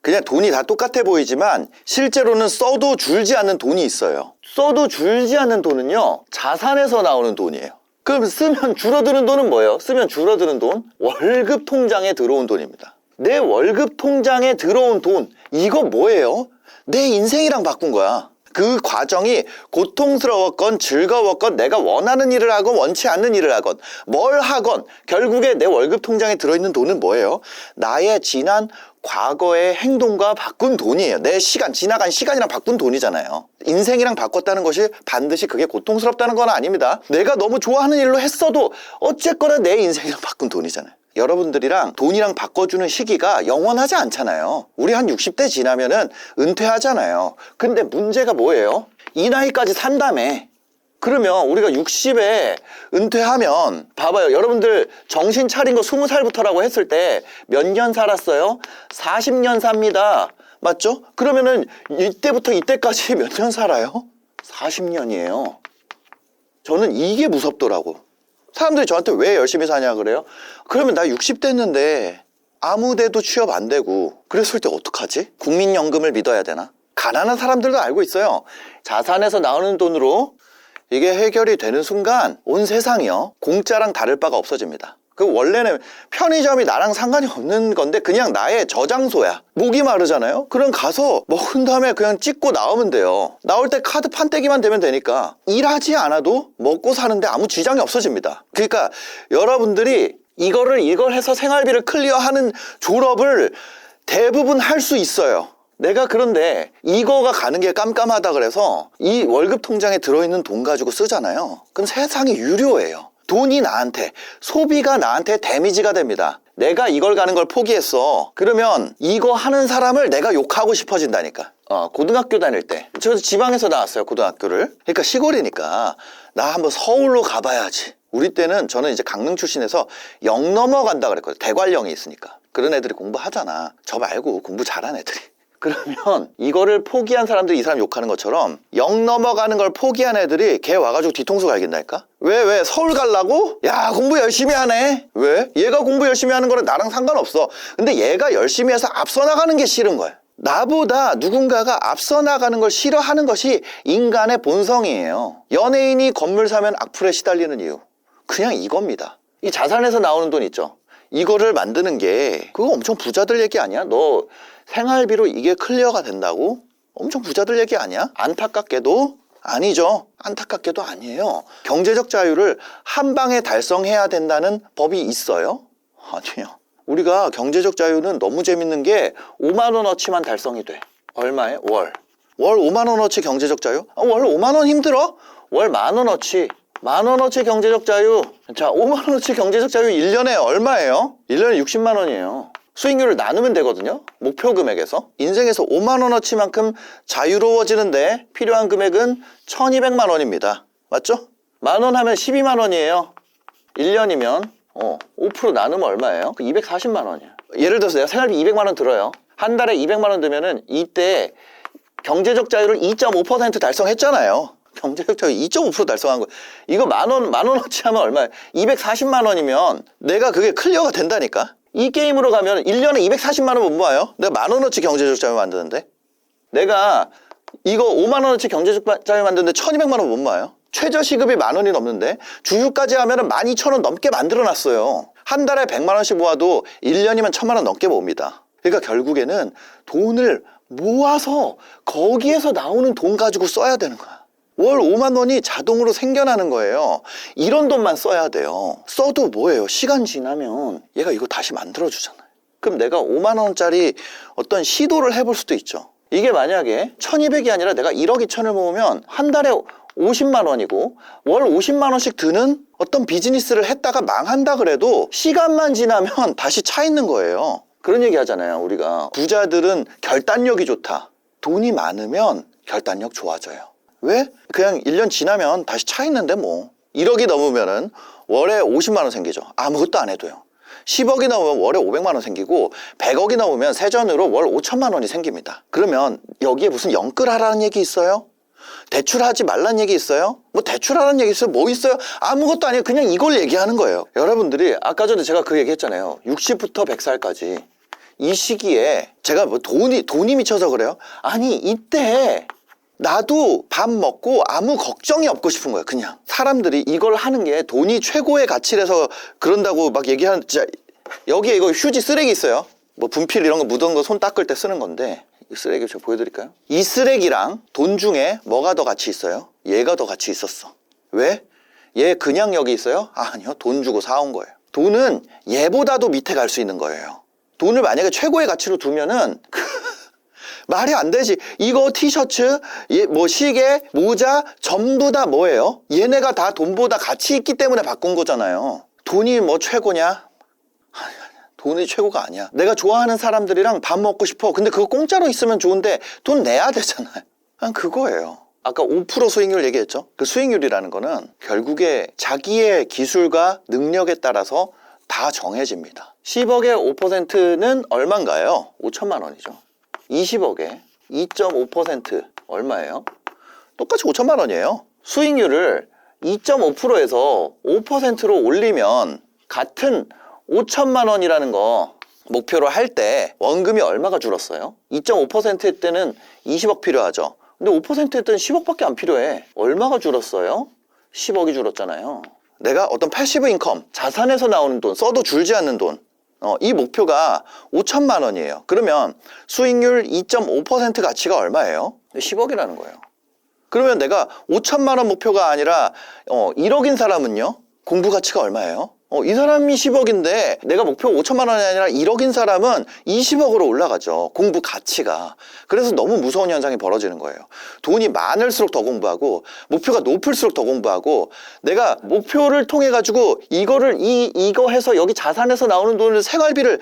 그냥 돈이 다 똑같아 보이지만 실제로는 써도 줄지 않는 돈이 있어요. 써도 줄지 않는 돈은요, 자산에서 나오는 돈이에요. 그럼 쓰면 줄어드는 돈은 뭐예요? 쓰면 줄어드는 돈? 월급 통장에 들어온 돈입니다. 내 월급 통장에 들어온 돈, 이거 뭐예요? 내 인생이랑 바꾼 거야. 그 과정이 고통스러웠건 즐거웠건 내가 원하는 일을 하건 원치 않는 일을 하건 뭘 하건 결국에 내 월급 통장에 들어있는 돈은 뭐예요? 나의 지난 과거의 행동과 바꾼 돈이에요. 내 시간, 지나간 시간이랑 바꾼 돈이잖아요. 인생이랑 바꿨다는 것이 반드시 그게 고통스럽다는 건 아닙니다. 내가 너무 좋아하는 일로 했어도 어쨌거나 내 인생이랑 바꾼 돈이잖아요. 여러분들이랑 돈이랑 바꿔주는 시기가 영원하지 않잖아요. 우리 한 60대 지나면은 은퇴하잖아요. 근데 문제가 뭐예요? 이 나이까지 산다며. 그러면 우리가 60에 은퇴하면 봐봐요. 여러분들 정신 차린 거 20살부터라고 했을 때 몇 년 살았어요? 40년 삽니다. 맞죠? 그러면은 이때부터 이때까지 몇 년 살아요? 40년이에요. 저는 이게 무섭더라고. 사람들이 저한테 왜 열심히 사냐 그래요? 그러면 나 60 됐는데 아무 데도 취업 안 되고 그랬을 때 어떡하지? 국민연금을 믿어야 되나? 가난한 사람들도 알고 있어요. 자산에서 나오는 돈으로 이게 해결이 되는 순간 온 세상이요, 공짜랑 다를 바가 없어집니다. 그 원래는 편의점이 나랑 상관이 없는 건데 그냥 나의 저장소야. 목이 마르잖아요? 그럼 가서 먹은 다음에 그냥 찍고 나오면 돼요. 나올 때 카드 판때기만 되면 되니까 일하지 않아도 먹고 사는데 아무 지장이 없어집니다. 그러니까 여러분들이 이걸 해서 생활비를 클리어하는 졸업을 대부분 할 수 있어요. 내가 그런데 이거가 가는 게 깜깜하다 그래서 이 월급 통장에 들어있는 돈 가지고 쓰잖아요. 그럼 세상이 유료예요. 돈이 나한테, 소비가 나한테 데미지가 됩니다. 내가 이걸 가는 걸 포기했어. 그러면 이거 하는 사람을 내가 욕하고 싶어진다니까. 고등학교 다닐 때. 저 지방에서 나왔어요, 고등학교를. 그러니까 시골이니까 나 한번 서울로 가봐야지. 우리 때는 저는 이제 강릉 출신에서 영 넘어간다 그랬거든요. 대관령이 있으니까. 그런 애들이 공부하잖아. 저 말고 공부 잘한 애들이. 그러면 이거를 포기한 사람들이 이 사람 욕하는 것처럼 영 넘어가는 걸 포기한 애들이 걔 와가지고 뒤통수 갈긴다니까? 왜? 서울 가려고? 야, 공부 열심히 하네. 왜? 얘가 공부 열심히 하는 거랑 나랑 상관없어. 근데 얘가 열심히 해서 앞서 나가는 게 싫은 거야. 나보다 누군가가 앞서 나가는 걸 싫어하는 것이 인간의 본성이에요. 연예인이 건물 사면 악플에 시달리는 이유, 그냥 이겁니다. 이 자산에서 나오는 돈 있죠? 이거를 만드는 게 그거 엄청 부자들 얘기 아니야? 너 생활비로 이게 클리어가 된다고? 엄청 부자들 얘기 아니야? 안타깝게도 아니죠. 안타깝게도 아니에요. 경제적 자유를 한 방에 달성해야 된다는 법이 있어요? 아니요. 우리가 경제적 자유는 너무 재밌는 게 5만 원어치만 달성이 돼. 얼마에? 월 5만 원어치 경제적 자유? 월 5만 원 힘들어? 월 10,000원어치. 10,000원어치 경제적 자유. 자, 5만 원어치 경제적 자유 1년에 얼마예요? 1년에 60만 원이에요. 수익률을 나누면 되거든요. 목표 금액에서. 인생에서 5만 원어치만큼 자유로워지는데 필요한 금액은 1,200만 원입니다. 맞죠? 만원 하면 12만 원이에요. 1년이면 5% 나누면 얼마예요? 240만 원이에요. 예를 들어서 내가 생활비 200만 원 들어요. 한 달에 200만 원 들면은 이때 경제적 자유를 2.5% 달성했잖아요. 경제적 자유 2.5% 달성한 거. 이거 만 원어치 하면 얼마예요? 240만 원이면 내가 그게 클리어가 된다니까? 이 게임으로 가면 1년에 240만 원 못 모아요? 내가 10,000원어치 경제적 자유 만드는데? 내가 이거 5만 원어치 경제적 자유 만드는데 1,200만 원 못 모아요? 최저시급이 10,000원이 넘는데 주휴까지 하면 12,000원 넘게 만들어놨어요. 한 달에 100만 원씩 모아도 1년이면 1,000만 원 넘게 모읍니다. 그러니까 결국에는 돈을 모아서 거기에서 나오는 돈 가지고 써야 되는 거야. 월 5만 원이 자동으로 생겨나는 거예요. 이런 돈만 써야 돼요. 써도 뭐예요? 시간 지나면 얘가 이거 다시 만들어주잖아요. 그럼 내가 5만 원짜리 어떤 시도를 해볼 수도 있죠. 이게 만약에 1,200이 아니라 내가 1억 2천을 모으면 한 달에 50만 원이고 월 50만 원씩 드는 어떤 비즈니스를 했다가 망한다 그래도 시간만 지나면 다시 차 있는 거예요. 그런 얘기 하잖아요. 우리가 부자들은 결단력이 좋다. 돈이 많으면 결단력 좋아져요. 왜? 그냥 1년 지나면 다시 차 있는데 뭐. 1억이 넘으면은 월에 50만 원 생기죠. 아무것도 안 해도요. 10억이 넘으면 월에 500만 원 생기고 100억이 넘으면 세전으로 월 5천만 원이 생깁니다. 그러면 여기에 무슨 영끌하라는 얘기 있어요? 대출하지 말란 얘기 있어요? 뭐 대출하라는 얘기 있어요? 뭐 있어요? 아무것도 아니에요. 그냥 이걸 얘기하는 거예요. 여러분들이 아까 전에 제가 그 얘기 했잖아요. 60부터 100살까지 이 시기에 제가 뭐 돈이 미쳐서 그래요? 아니 이때 나도 밥 먹고 아무 걱정이 없고 싶은 거예요. 그냥 사람들이 이걸 하는 게 돈이 최고의 가치라서 그런다고 막 얘기하는, 진짜 여기에 이거 휴지 쓰레기 있어요. 뭐 분필 이런 거 묻은 거 손 닦을 때 쓰는 건데, 이 쓰레기 제가 보여드릴까요? 이 쓰레기랑 돈 중에 뭐가 더 가치 있어요? 얘가 더 가치 있었어. 왜? 얘 그냥 여기 있어요? 아니요, 돈 주고 사온 거예요. 돈은 얘보다도 밑에 갈 수 있는 거예요. 돈을 만약에 최고의 가치로 두면은 말이 안 되지. 이거 티셔츠, 뭐 시계, 모자 전부 다 뭐예요? 얘네가 다 돈보다 가치 있기 때문에 바꾼 거잖아요. 돈이 뭐 최고냐? 돈이 최고가 아니야. 내가 좋아하는 사람들이랑 밥 먹고 싶어. 근데 그거 공짜로 있으면 좋은데 돈 내야 되잖아요. 그냥 그거예요. 아까 5% 수익률 얘기했죠. 그 수익률이라는 거는 결국에 자기의 기술과 능력에 따라서 다 정해집니다. 10억의 5%는 얼마인가요? 5천만 원이죠. 20억에 2.5% 얼마예요? 똑같이 5천만 원이에요. 수익률을 2.5%에서 5%로 올리면 같은 5천만 원이라는 거 목표로 할 때 원금이 얼마가 줄었어요? 2.5%일 때는 20억 필요하죠. 근데 5%일 때는 10억밖에 안 필요해. 얼마가 줄었어요? 10억이 줄었잖아요. 내가 어떤 패시브 인컴, 자산에서 나오는 돈, 써도 줄지 않는 돈, 이 목표가 5천만 원이에요. 그러면 수익률 2.5% 가치가 얼마예요? 10억이라는 거예요. 그러면 내가 5천만 원 목표가 아니라 1억인 사람은요? 공부 가치가 얼마예요? 이 사람이 10억인데 내가 목표 5천만 원이 아니라 1억인 사람은 20억으로 올라가죠. 공부 가치가. 그래서 너무 무서운 현상이 벌어지는 거예요. 돈이 많을수록 더 공부하고 목표가 높을수록 더 공부하고, 내가 목표를 통해 가지고 이거를 이거 해서 여기 자산에서 나오는 돈을 생활비를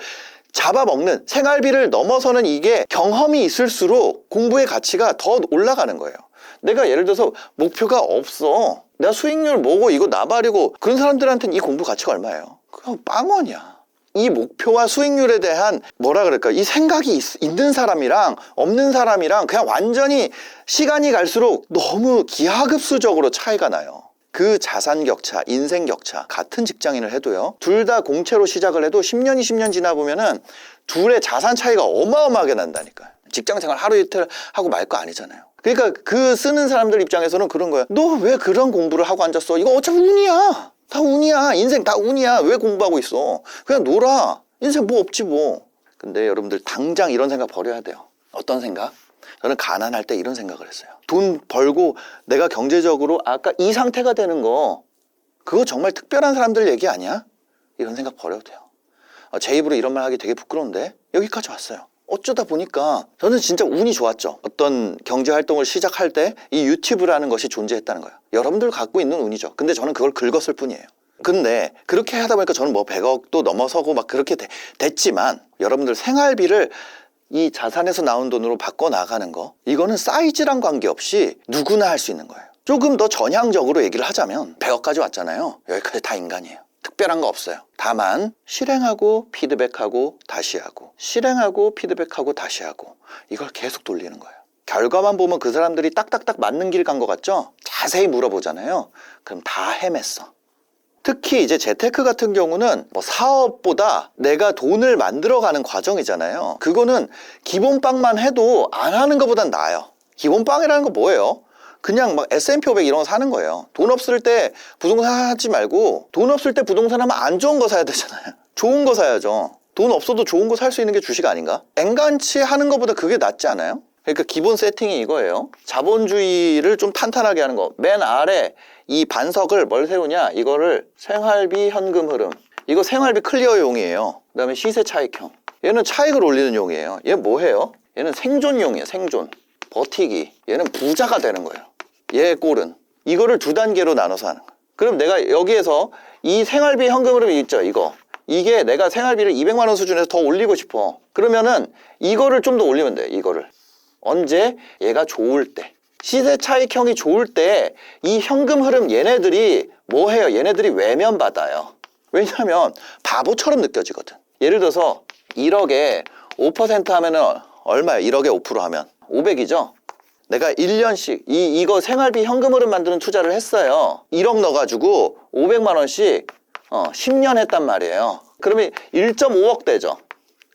잡아먹는, 생활비를 넘어서는 이게 경험이 있을수록 공부의 가치가 더 올라가는 거예요. 내가 예를 들어서 목표가 없어. 내가 수익률 뭐고 이거 나발이고, 그런 사람들한테는 이 공부 가치가 얼마예요? 그냥 빵원이야. 이 목표와 수익률에 대한 뭐라 그럴까, 이 생각이 있는 사람이랑 없는 사람이랑 그냥 완전히 시간이 갈수록 너무 기하급수적으로 차이가 나요. 그 자산 격차, 인생 격차, 같은 직장인을 해도요, 둘 다 공채로 시작을 해도 10년, 20년 지나 보면은 둘의 자산 차이가 어마어마하게 난다니까요. 직장 생활 하루 이틀 하고 말 거 아니잖아요. 그러니까 그 쓰는 사람들 입장에서는 그런 거야. 너 왜 그런 공부를 하고 앉았어? 이거 어차피 운이야. 다 운이야. 인생 다 운이야. 왜 공부하고 있어? 그냥 놀아. 인생 뭐 없지 뭐. 근데 여러분들 당장 이런 생각 버려야 돼요. 어떤 생각? 저는 가난할 때 이런 생각을 했어요. 돈 벌고 내가 경제적으로 아까 이 상태가 되는 거, 그거 정말 특별한 사람들 얘기 아니야? 이런 생각 버려도 돼요. 제 입으로 이런 말 하기 되게 부끄러운데 여기까지 왔어요. 어쩌다 보니까 저는 진짜 운이 좋았죠. 어떤 경제활동을 시작할 때 이 유튜브라는 것이 존재했다는 거예요. 여러분들 갖고 있는 운이죠. 근데 저는 그걸 긁었을 뿐이에요. 근데 그렇게 하다 보니까 저는 뭐 100억도 넘어서고 막 그렇게 됐지만, 여러분들 생활비를 이 자산에서 나온 돈으로 바꿔나가는 거, 이거는 사이즈랑 관계없이 누구나 할 수 있는 거예요. 조금 더 전향적으로 얘기를 하자면 100억까지 왔잖아요. 여기까지 다 인간이에요. 특별한 거 없어요. 다만 실행하고 피드백하고 다시 하고, 실행하고 피드백하고 다시 하고, 이걸 계속 돌리는 거예요. 결과만 보면 그 사람들이 딱딱딱 맞는 길 간 것 같죠? 자세히 물어보잖아요. 그럼 다 헤맸어. 특히 이제 재테크 같은 경우는 뭐 사업보다 내가 돈을 만들어가는 과정이잖아요. 그거는 기본빵만 해도 안 하는 것보단 나아요. 기본빵이라는 거 뭐예요? 그냥 막 S&P 500 이런 거 사는 거예요. 돈 없을 때 부동산 하지 말고, 돈 없을 때 부동산 하면 안 좋은 거 사야 되잖아요. 좋은 거 사야죠. 돈 없어도 좋은 거 살 수 있는 게 주식 아닌가? 앵간치 하는 것보다 그게 낫지 않아요? 그러니까 기본 세팅이 이거예요. 자본주의를 좀 탄탄하게 하는 거. 맨 아래 이 반석을 뭘 세우냐? 이거를 생활비 현금 흐름. 이거 생활비 클리어용이에요. 그 다음에 시세 차익형. 얘는 차익을 올리는 용이에요. 얘 뭐해요? 얘는 생존용이에요. 생존. 버티기. 얘는 부자가 되는 거예요. 얘의 꼴은. 이거를 두 단계로 나눠서 하는 거예요. 그럼 내가 여기에서 이 생활비 현금 흐름이 있죠, 이거. 이게 내가 생활비를 200만 원 수준에서 더 올리고 싶어. 그러면은 이거를 좀 더 올리면 돼, 이거를. 언제? 얘가 좋을 때. 시세 차익형이 좋을 때 이 현금 흐름, 얘네들이 뭐 해요? 얘네들이 외면받아요. 왜냐면 바보처럼 느껴지거든. 예를 들어서 1억에 5% 하면은 얼마야? 1억에 5% 하면 500이죠? 내가 1년씩 이거 생활비 현금 흐름 만드는 투자를 했어요. 1억 넣어가지고 500만 원씩 10년 했단 말이에요. 그러면 1.5억 되죠.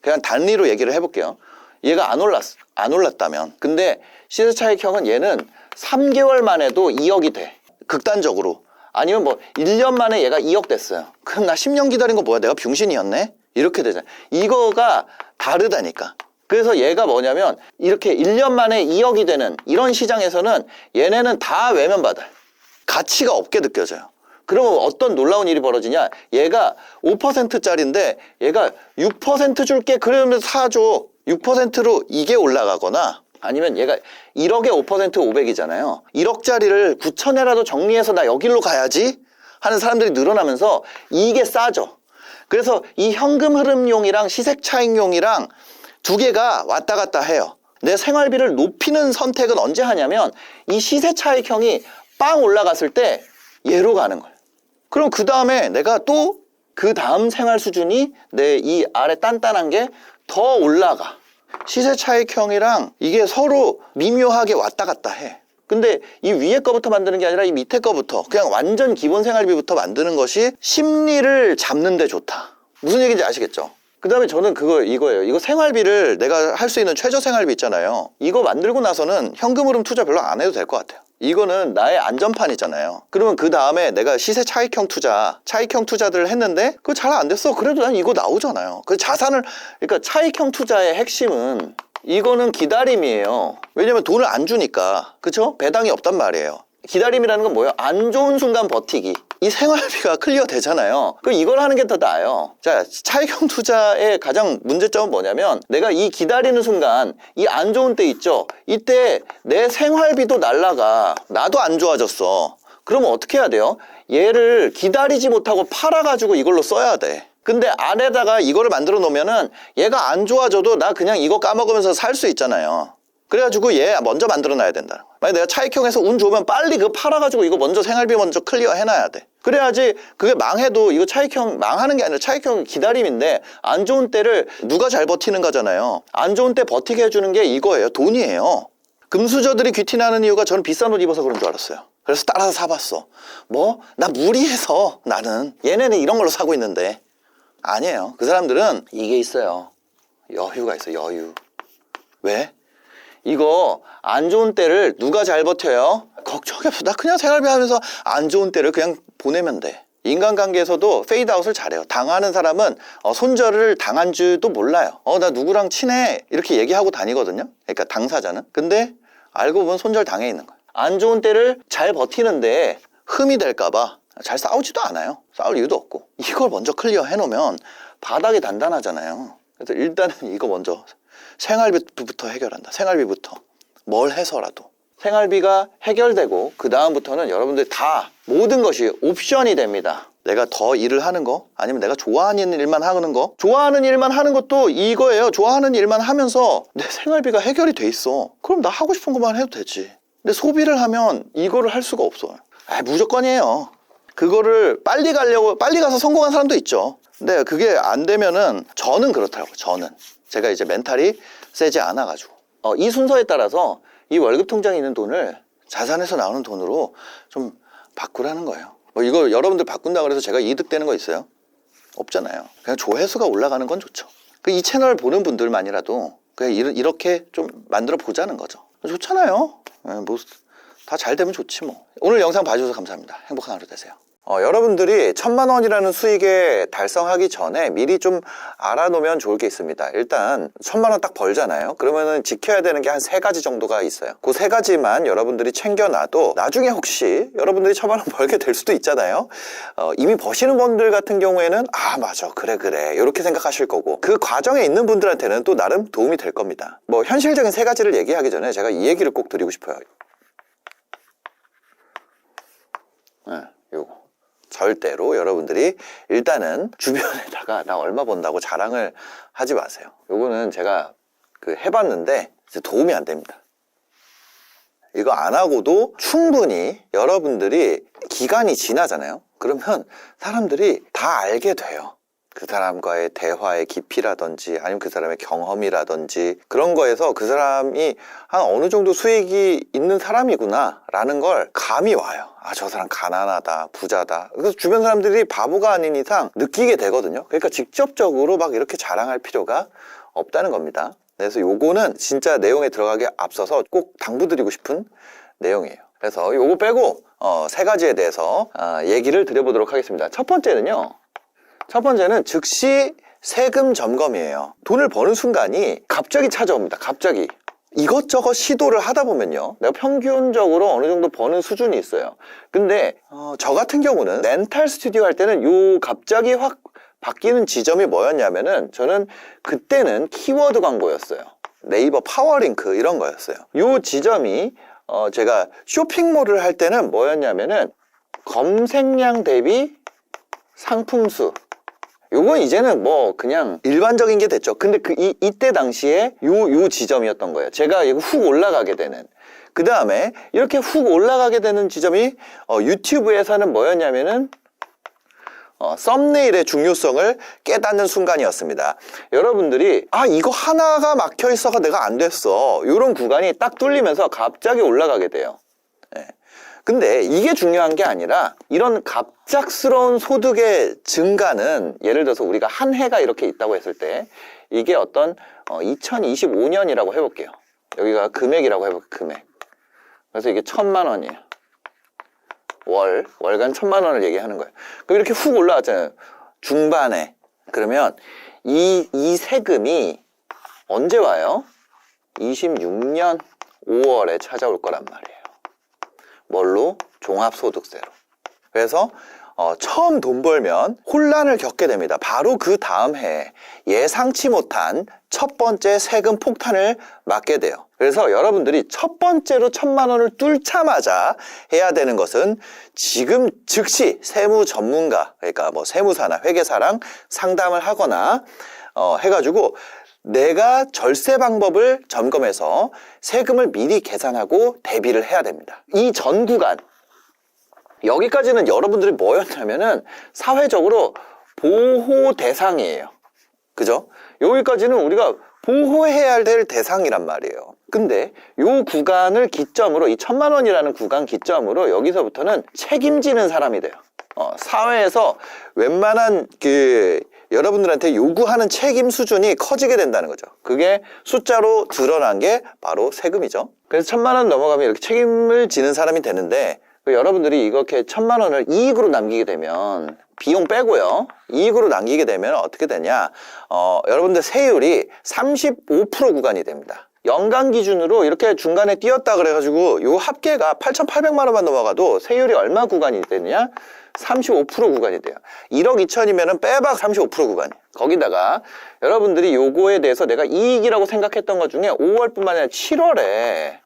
그냥 단리로 얘기를 해볼게요. 얘가 안 올랐다면. 근데 시세 차익형은 얘는 3개월 만에도 2억이 돼. 극단적으로. 아니면 뭐 1년 만에 얘가 2억 됐어요. 그럼 나 10년 기다린 거 뭐야? 내가 병신이었네? 이렇게 되잖아. 이거가 다르다니까. 그래서 얘가 뭐냐면 이렇게 1년 만에 2억이 되는 이런 시장에서는 얘네는 다 외면받아요. 가치가 없게 느껴져요. 그러면 어떤 놀라운 일이 벌어지냐? 얘가 5%짜리인데 얘가 6% 줄게 그러면 사줘. 6%로 이게 올라가거나 아니면 얘가 1억에 5% 500이잖아요. 1억짜리를 9천에라도 정리해서 나 여기로 가야지 하는 사람들이 늘어나면서 이게 싸져. 그래서 이 현금 흐름용이랑 시세 차익용이랑 두 개가 왔다 갔다 해요. 내 생활비를 높이는 선택은 언제 하냐면 이 시세 차익형이 빵 올라갔을 때 얘로 가는 거예요. 그럼 그 다음에 내가 또 그 다음 생활 수준이 내 이 아래 단단한 게 더 올라가. 시세 차익형이랑 이게 서로 미묘하게 왔다 갔다 해. 근데 이 위에 거부터 만드는 게 아니라 이 밑에 거부터 그냥 완전 기본 생활비부터 만드는 것이 심리를 잡는 데 좋다. 무슨 얘기인지 아시겠죠? 그 다음에 저는 이거예요. 이거 생활비를 내가 할 수 있는 최저 생활비 있잖아요. 이거 만들고 나서는 현금 흐름 투자 별로 안 해도 될 것 같아요. 이거는 나의 안전판이잖아요. 그러면 그 다음에 내가 시세 차익형 투자들을 했는데 그거 잘 안 됐어. 그래도 난 이거 나오잖아요. 그 자산을, 그러니까 차익형 투자의 핵심은 이거는 기다림이에요. 왜냐면 돈을 안 주니까. 그쵸? 배당이 없단 말이에요. 기다림이라는 건 뭐예요? 안 좋은 순간 버티기. 이 생활비가 클리어 되잖아요. 그럼 이걸 하는 게 더 나아요. 자, 차익형 투자의 가장 문제점은 뭐냐면 내가 이 기다리는 순간 이 안 좋은 때 있죠? 이때 내 생활비도 날라가. 나도 안 좋아졌어. 그러면 어떻게 해야 돼요? 얘를 기다리지 못하고 팔아가지고 이걸로 써야 돼. 근데 안에다가 이거를 만들어 놓으면은 얘가 안 좋아져도 나 그냥 이거 까먹으면서 살 수 있잖아요. 그래가지고 얘 먼저 만들어 놔야 된다. 만약 내가 차익형에서 운 좋으면 빨리 그거 팔아가지고 이거 먼저 생활비 먼저 클리어 해놔야 돼. 그래야지 그게 망해도 이거 차익형 망하는 게 아니라 차익형 기다림인데 안 좋은 때를 누가 잘 버티는 거잖아요. 안 좋은 때 버티게 해주는 게 이거예요. 돈이에요. 금수저들이 귀티나는 이유가 저는 비싼 옷 입어서 그런 줄 알았어요. 그래서 따라서 사봤어. 뭐? 나 무리해서 나는 얘네는 이런 걸로 사고 있는데 아니에요. 그 사람들은 이게 있어요. 여유가 있어. 여유. 왜? 이거 안 좋은 때를 누가 잘 버텨요? 걱정이 없어. 나 그냥 생활비 하면서 안 좋은 때를 그냥 보내면 돼. 인간관계에서도 페이드아웃을 잘해요. 당하는 사람은 손절을 당한 줄도 몰라요. 나 누구랑 친해 이렇게 얘기하고 다니거든요. 그러니까 당사자는. 근데 알고 보면 손절 당해 있는 거예요. 안 좋은 때를 잘 버티는데 흠이 될까봐 잘 싸우지도 않아요. 싸울 이유도 없고. 이걸 먼저 클리어 해놓으면 바닥이 단단하잖아요. 그래서 일단은 이거 먼저 생활비부터 해결한다. 생활비부터. 뭘 해서라도. 생활비가 해결되고 그 다음부터는 여러분들 다 모든 것이 옵션이 됩니다. 내가 더 일을 하는 거 아니면 내가 좋아하는 일만 하는 거. 좋아하는 일만 하는 것도 이거예요. 좋아하는 일만 하면서 내 생활비가 해결이 돼 있어. 그럼 나 하고 싶은 것만 해도 되지. 근데 소비를 하면 이거를 할 수가 없어요. 무조건이에요. 그거를 빨리 가서 성공한 사람도 있죠. 근데 그게 안 되면은 저는 그렇더라고요. 저는. 제가 이제 멘탈이 세지 않아가지고. 이 순서에 따라서 이 월급 통장에 있는 돈을 자산에서 나오는 돈으로 좀 바꾸라는 거예요. 이거 여러분들 바꾼다고 해서 제가 이득되는 거 있어요? 없잖아요. 그냥 조회수가 올라가는 건 좋죠. 이 채널 보는 분들만이라도 그냥 이렇게 좀 만들어 보자는 거죠. 좋잖아요. 뭐 다 잘 되면 좋지 뭐. 오늘 영상 봐주셔서 감사합니다. 행복한 하루 되세요. 여러분들이 1,000만 원이라는 수익에 달성하기 전에 미리 좀 알아놓으면 좋을 게 있습니다. 일단 1,000만 원 딱 벌잖아요. 그러면은 지켜야 되는 게 한 3가지 정도가 있어요. 그 3가지만 여러분들이 챙겨놔도 나중에 혹시 여러분들이 1,000만 원 벌게 될 수도 있잖아요. 이미 버시는 분들 같은 경우에는 맞아 그래 이렇게 생각하실 거고 그 과정에 있는 분들한테는 또 나름 도움이 될 겁니다. 뭐 현실적인 3가지를 얘기하기 전에 제가 이 얘기를 꼭 드리고 싶어요. 요거. 절대로 여러분들이 일단은 주변에다가 나 얼마 번다고 자랑을 하지 마세요. 요거는 제가 해봤는데 도움이 안 됩니다. 이거 안 하고도 충분히 여러분들이 기간이 지나잖아요. 그러면 사람들이 다 알게 돼요. 그 사람과의 대화의 깊이라든지 아니면 그 사람의 경험이라든지 그런 거에서 그 사람이 한 어느 정도 수익이 있는 사람이구나 라는 걸 감이 와요. 아, 저 사람 가난하다, 부자다. 그래서 주변 사람들이 바보가 아닌 이상 느끼게 되거든요. 그러니까 직접적으로 막 이렇게 자랑할 필요가 없다는 겁니다. 그래서 요거는 진짜 내용에 들어가기 앞서서 꼭 당부드리고 싶은 내용이에요. 그래서 요거 빼고 세 가지에 대해서 얘기를 드려보도록 하겠습니다. 첫 번째는 즉시 세금 점검이에요. 돈을 버는 순간이 갑자기 찾아옵니다. 갑자기. 이것저것 시도를 하다 보면요, 내가 평균적으로 어느 정도 버는 수준이 있어요. 근데 저 같은 경우는 렌탈 스튜디오 할 때는 요 갑자기 확 바뀌는 지점이 뭐였냐면은, 저는 그때는 키워드 광고였어요. 네이버 파워링크 이런 거였어요. 요 지점이 제가 쇼핑몰을 할 때는 뭐였냐면은 검색량 대비 상품수. 요건 이제는 뭐 그냥 일반적인 게 됐죠. 근데 이때 당시에 요 지점이었던 거예요. 제가 이거 훅 올라가게 되는. 그 다음에 이렇게 훅 올라가게 되는 지점이 유튜브에서는 뭐였냐면은 썸네일의 중요성을 깨닫는 순간이었습니다. 여러분들이 이거 하나가 막혀 있어서 내가 안 됐어, 이런 구간이 딱 뚫리면서 갑자기 올라가게 돼요. 근데 이게 중요한 게 아니라, 이런 갑작스러운 소득의 증가는 예를 들어서 우리가 한 해가 이렇게 있다고 했을 때, 이게 어떤 2025년이라고 해볼게요. 여기가 금액이라고 해볼게요. 금액. 그래서 이게 1,000만 원이에요. 월간 1,000만 원을 얘기하는 거예요. 그럼 이렇게 훅 올라왔잖아요, 중반에. 그러면 이 세금이 언제 와요? 26년 5월에 찾아올 거란 말이에요. 뭘로? 종합소득세로. 그래서 처음 돈 벌면 혼란을 겪게 됩니다. 바로 그 다음 해에 예상치 못한 첫 번째 세금 폭탄을 맞게 돼요. 그래서 여러분들이 첫 번째로 1,000만 원을 뚫자마자 해야 되는 것은 지금 즉시 세무 전문가, 그러니까 뭐 세무사나 회계사랑 상담을 하거나 해가지고 내가 절세 방법을 점검해서 세금을 미리 계산하고 대비를 해야 됩니다. 이 전 구간, 여기까지는 여러분들이 뭐였냐면은 사회적으로 보호 대상이에요. 그죠? 여기까지는 우리가 보호해야 될 대상이란 말이에요. 근데 요 구간을 기점으로, 이 1,000만 원이라는 구간 기점으로 여기서부터는 책임지는 사람이 돼요. 사회에서 웬만한 여러분들한테 요구하는 책임 수준이 커지게 된다는 거죠. 그게 숫자로 드러난 게 바로 세금이죠. 그래서 1,000만 원 넘어가면 이렇게 책임을 지는 사람이 되는데, 여러분들이 이렇게 1,000만 원을 이익으로 남기게 되면, 비용 빼고요, 이익으로 남기게 되면 어떻게 되냐, 여러분들 세율이 35% 구간이 됩니다. 연간 기준으로 이렇게 중간에 띄었다 그래가지고 요 합계가 8,800만 원만 넘어가도 세율이 얼마 구간이 되느냐? 35% 구간이 돼요. 1억 2천이면은 빼박 35% 구간이에요. 거기다가 여러분들이 요거에 대해서 내가 이익이라고 생각했던 것 중에 5월뿐만 아니라 7월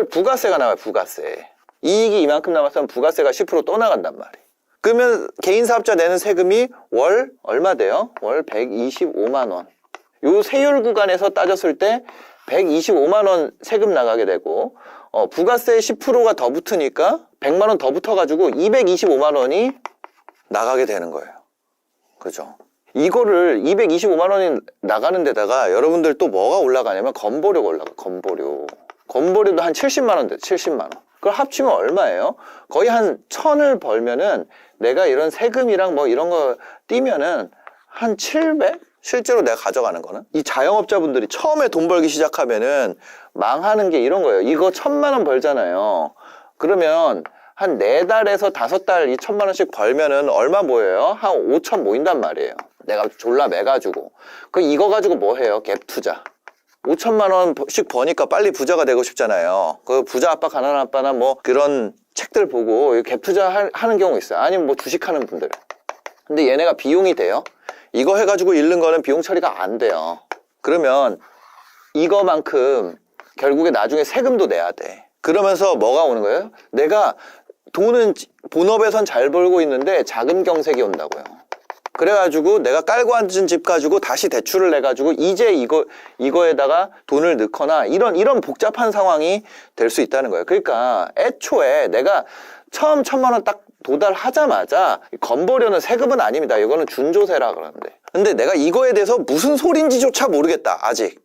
부가세가 나와요. 부가세. 이익이 이만큼 남았으면 부가세가 10% 또 나간단 말이에요. 그러면 개인 사업자 내는 세금이 월 얼마 돼요? 월 125만 원. 요 세율 구간에서 따졌을 때 125만 원 세금 나가게 되고, 부가세 10%가 더 붙으니까 100만 원 더 붙어가지고 225만 원이 나가게 되는 거예요. 그죠? 이거를 225만 원이 나가는 데다가 여러분들 또 뭐가 올라가냐면 건보료가 올라가. 건보료도 한 70만 원 돼. 70만 원. 그걸 합치면 얼마예요? 거의 한 1,000을 벌면은 내가 이런 세금이랑 뭐 이런 거 띄면은 한 700? 실제로 내가 가져가는 거는, 이 자영업자분들이 처음에 돈 벌기 시작하면은 망하는 게 이런 거예요. 이거 1,000만 원 벌잖아요. 그러면 한 4달에서 5달 이 1,000만 원씩 벌면은 얼마 모여요? 한 5천 모인단 말이에요. 내가 졸라 매가지고. 이거 가지고 뭐 해요? 갭 투자. 5천만 원씩 버니까 빨리 부자가 되고 싶잖아요. 그 부자 아빠 가난한 아빠나 뭐 그런 책들 보고 갭 투자 하는 경우 있어요. 아니면 뭐 주식하는 분들. 근데 얘네가 비용이 돼요? 이거 해가지고 잃는 거는 비용 처리가 안 돼요. 그러면 이거만큼 결국에 나중에 세금도 내야 돼. 그러면서 뭐가 오는 거예요? 내가 돈은 본업에선 잘 벌고 있는데 자금 경색이 온다고요. 그래가지고 내가 깔고 앉은 집 가지고 다시 대출을 내가지고 이제 이거에다가 돈을 넣거나 이런 복잡한 상황이 될 수 있다는 거예요. 그러니까 애초에 내가 처음 1,000만 원 딱 도달하자마자 건보료는 세금은 아닙니다. 이거는 준조세라 그러는데. 근데 내가 이거에 대해서 무슨 소린지조차 모르겠다. 아직.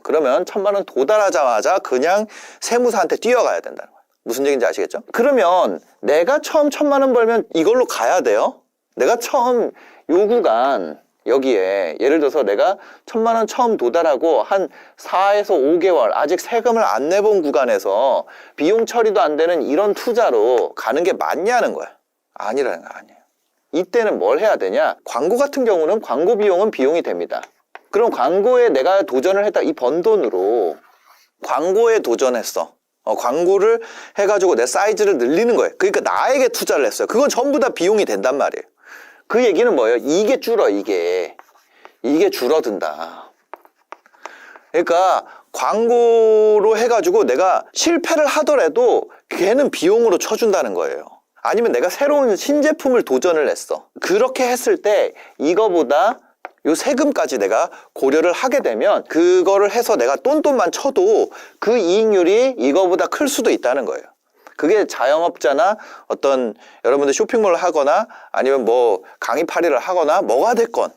그러면 1,000만 원 도달하자마자 그냥 세무사한테 뛰어가야 된다는 거예요. 무슨 얘기인지 아시겠죠? 그러면 내가 처음 1,000만 원 벌면 이걸로 가야 돼요. 내가 처음 요 구간 여기에 예를 들어서 내가 1,000만 원 처음 도달하고 한 4에서 5개월 아직 세금을 안 내본 구간에서 비용 처리도 안 되는 이런 투자로 가는 게 맞냐는 거야. 아니라는 거 아니에요. 이때는 뭘 해야 되냐? 광고 같은 경우는 광고 비용은 비용이 됩니다. 그럼 광고에 내가 도전을 했다. 이 번 돈으로 광고에 도전했어. 광고를 해가지고 내 사이즈를 늘리는 거예요. 그러니까 나에게 투자를 했어요. 그건 전부 다 비용이 된단 말이에요. 그 얘기는 뭐예요? 이게 줄어, 이게 줄어든다. 그러니까 광고로 해가지고 내가 실패를 하더라도 걔는 비용으로 쳐준다는 거예요. 아니면 내가 새로운 신제품을 도전을 했어. 그렇게 했을 때 이거보다 요 세금까지 내가 고려를 하게 되면 그거를 해서 내가 똔똔만 쳐도 그 이익률이 이거보다 클 수도 있다는 거예요. 그게 자영업자나 어떤 여러분들 쇼핑몰을 하거나 아니면 뭐 강의파리를 하거나 뭐가 됐건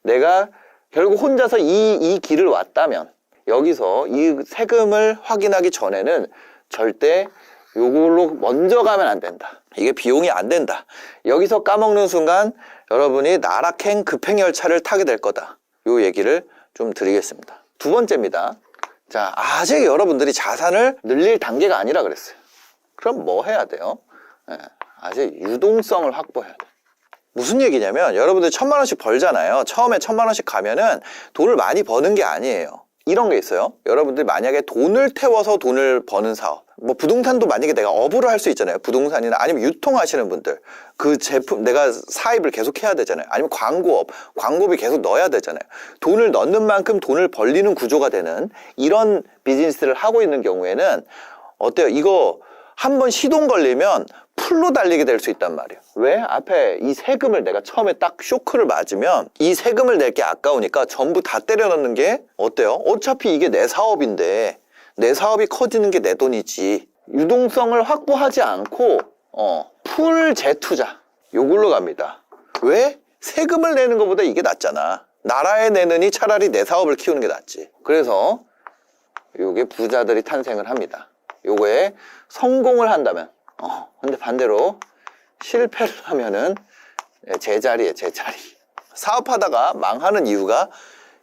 내가 결국 혼자서 이 길을 왔다면 여기서 이 세금을 확인하기 전에는 절대 요걸로 먼저 가면 안 된다. 이게 비용이 안 된다. 여기서 까먹는 순간 여러분이 나락행 급행열차를 타게 될 거다. 요 얘기를 좀 드리겠습니다. 두 번째입니다. 자, 아직 여러분들이 자산을 늘릴 단계가 아니라 그랬어요. 그럼 뭐 해야 돼요? 아직 유동성을 확보해야 돼요. 무슨 얘기냐면 여러분들 1,000만 원씩 벌잖아요. 처음에 1,000만 원씩 가면은 돈을 많이 버는 게 아니에요. 이런 게 있어요. 여러분들이 만약에 돈을 태워서 돈을 버는 사업, 뭐 부동산도 만약에 내가 업으로 할 수 있잖아요. 부동산이나 아니면 유통하시는 분들 그 제품 내가 사입을 계속 해야 되잖아요. 아니면 광고업, 광고비 계속 넣어야 되잖아요. 돈을 넣는 만큼 돈을 벌리는 구조가 되는 이런 비즈니스를 하고 있는 경우에는 어때요? 이거 한번 시동 걸리면 풀로 달리게 될 수 있단 말이에요. 왜? 앞에 이 세금을 내가 처음에 딱 쇼크를 맞으면 이 세금을 낼 게 아까우니까 전부 다 때려 넣는 게 어때요? 어차피 이게 내 사업인데 내 사업이 커지는 게 내 돈이지. 유동성을 확보하지 않고 풀 재투자 요걸로 갑니다. 왜? 세금을 내는 것보다 이게 낫잖아. 나라에 내느니 차라리 내 사업을 키우는 게 낫지. 그래서 요게 부자들이 탄생을 합니다. 요거에 성공을 한다면 근데 반대로 실패를 하면은 제자리에 제자리. 사업하다가 망하는 이유가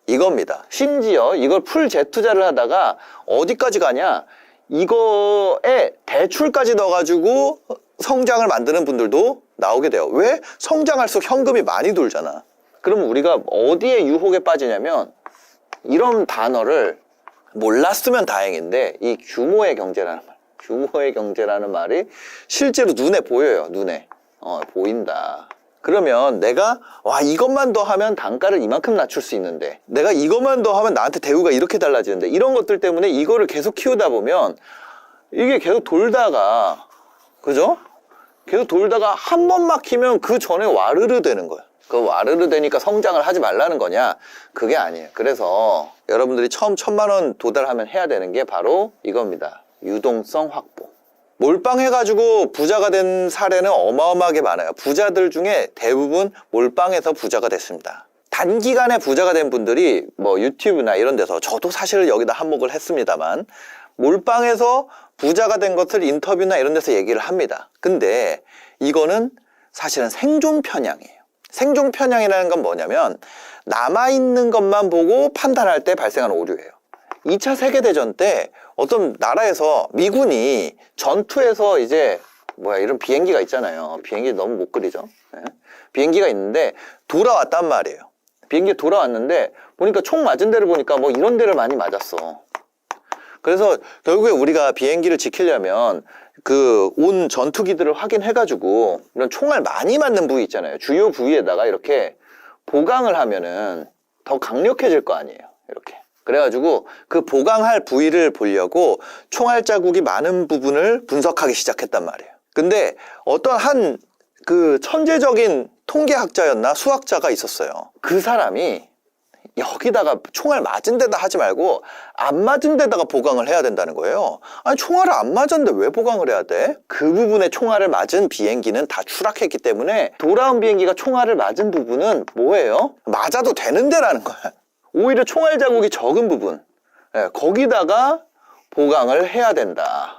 이겁니다. 심지어 이걸 풀 재투자를 하다가 어디까지 가냐? 이거에 대출까지 넣어가지고 성장을 만드는 분들도 나오게 돼요. 왜? 성장할수록 현금이 많이 돌잖아. 그럼 우리가 어디에 유혹에 빠지냐면 이런 단어를 몰랐으면 다행인데 이 규모의 경제라는 말. 규모의 경제라는 말이 실제로 눈에 보여요. 눈에. 보인다. 그러면 내가 이것만 더 하면 단가를 이만큼 낮출 수 있는데 내가 이것만 더 하면 나한테 대우가 이렇게 달라지는데 이런 것들 때문에 이거를 계속 키우다 보면 이게 계속 돌다가 그죠? 계속 돌다가 한 번 막히면 그 전에 와르르 되는 거야. 그 와르르 되니까 성장을 하지 말라는 거냐? 그게 아니에요. 그래서 여러분들이 처음 1,000만 원 도달하면 해야 되는 게 바로 이겁니다. 유동성 확보. 몰빵해가지고 부자가 된 사례는 어마어마하게 많아요. 부자들 중에 대부분 몰빵해서 부자가 됐습니다. 단기간에 부자가 된 분들이 뭐 유튜브나 이런 데서 저도 사실 여기다 한몫을 했습니다만 몰빵해서 부자가 된 것을 인터뷰나 이런 데서 얘기를 합니다. 근데 이거는 사실은 생존 편향이에요. 생존 편향이라는 건 뭐냐면 남아있는 것만 보고 판단할 때 발생하는 오류예요. 2차 세계대전 때 어떤 나라에서 미군이 전투에서 이제 이런 비행기가 있잖아요. 비행기 너무 못 그리죠. 비행기가 있는데 돌아왔단 말이에요. 비행기 돌아왔는데 보니까 총 맞은 데를 보니까 뭐 이런 데를 많이 맞았어. 그래서 결국에 우리가 비행기를 지키려면 그 온 전투기들을 확인해가지고 이런 총알 많이 맞는 부위 있잖아요. 주요 부위에다가 이렇게 보강을 하면은 더 강력해질 거 아니에요. 이렇게. 그래가지고 그 보강할 부위를 보려고 총알 자국이 많은 부분을 분석하기 시작했단 말이에요. 근데 어떤 한 그 천재적인 통계학자였나 수학자가 있었어요. 그 사람이 여기다가 총알 맞은 데다 하지 말고 안 맞은 데다가 보강을 해야 된다는 거예요. 아니 총알을 안 맞았는데 왜 보강을 해야 돼? 그 부분에 총알을 맞은 비행기는 다 추락했기 때문에 돌아온 비행기가 총알을 맞은 부분은 뭐예요? 맞아도 되는 데라는 거야. 오히려 총알 자국이 적은 부분, 거기다가 보강을 해야 된다.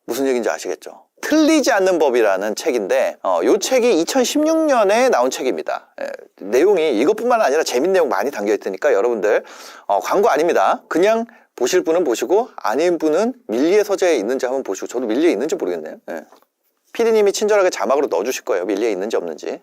무슨 얘기인지 아시겠죠? 틀리지 않는 법이라는 책인데 이 책이 2016년에 나온 책입니다. 내용이 이것뿐만 아니라 재밌는 내용 많이 담겨 있으니까 여러분들 광고 아닙니다. 그냥 보실 분은 보시고 아닌 분은 밀리의 서재에 있는지 한번 보시고, 저도 밀리에 있는지 모르겠네요. PD님이 친절하게 자막으로 넣어주실 거예요. 밀리에 있는지 없는지.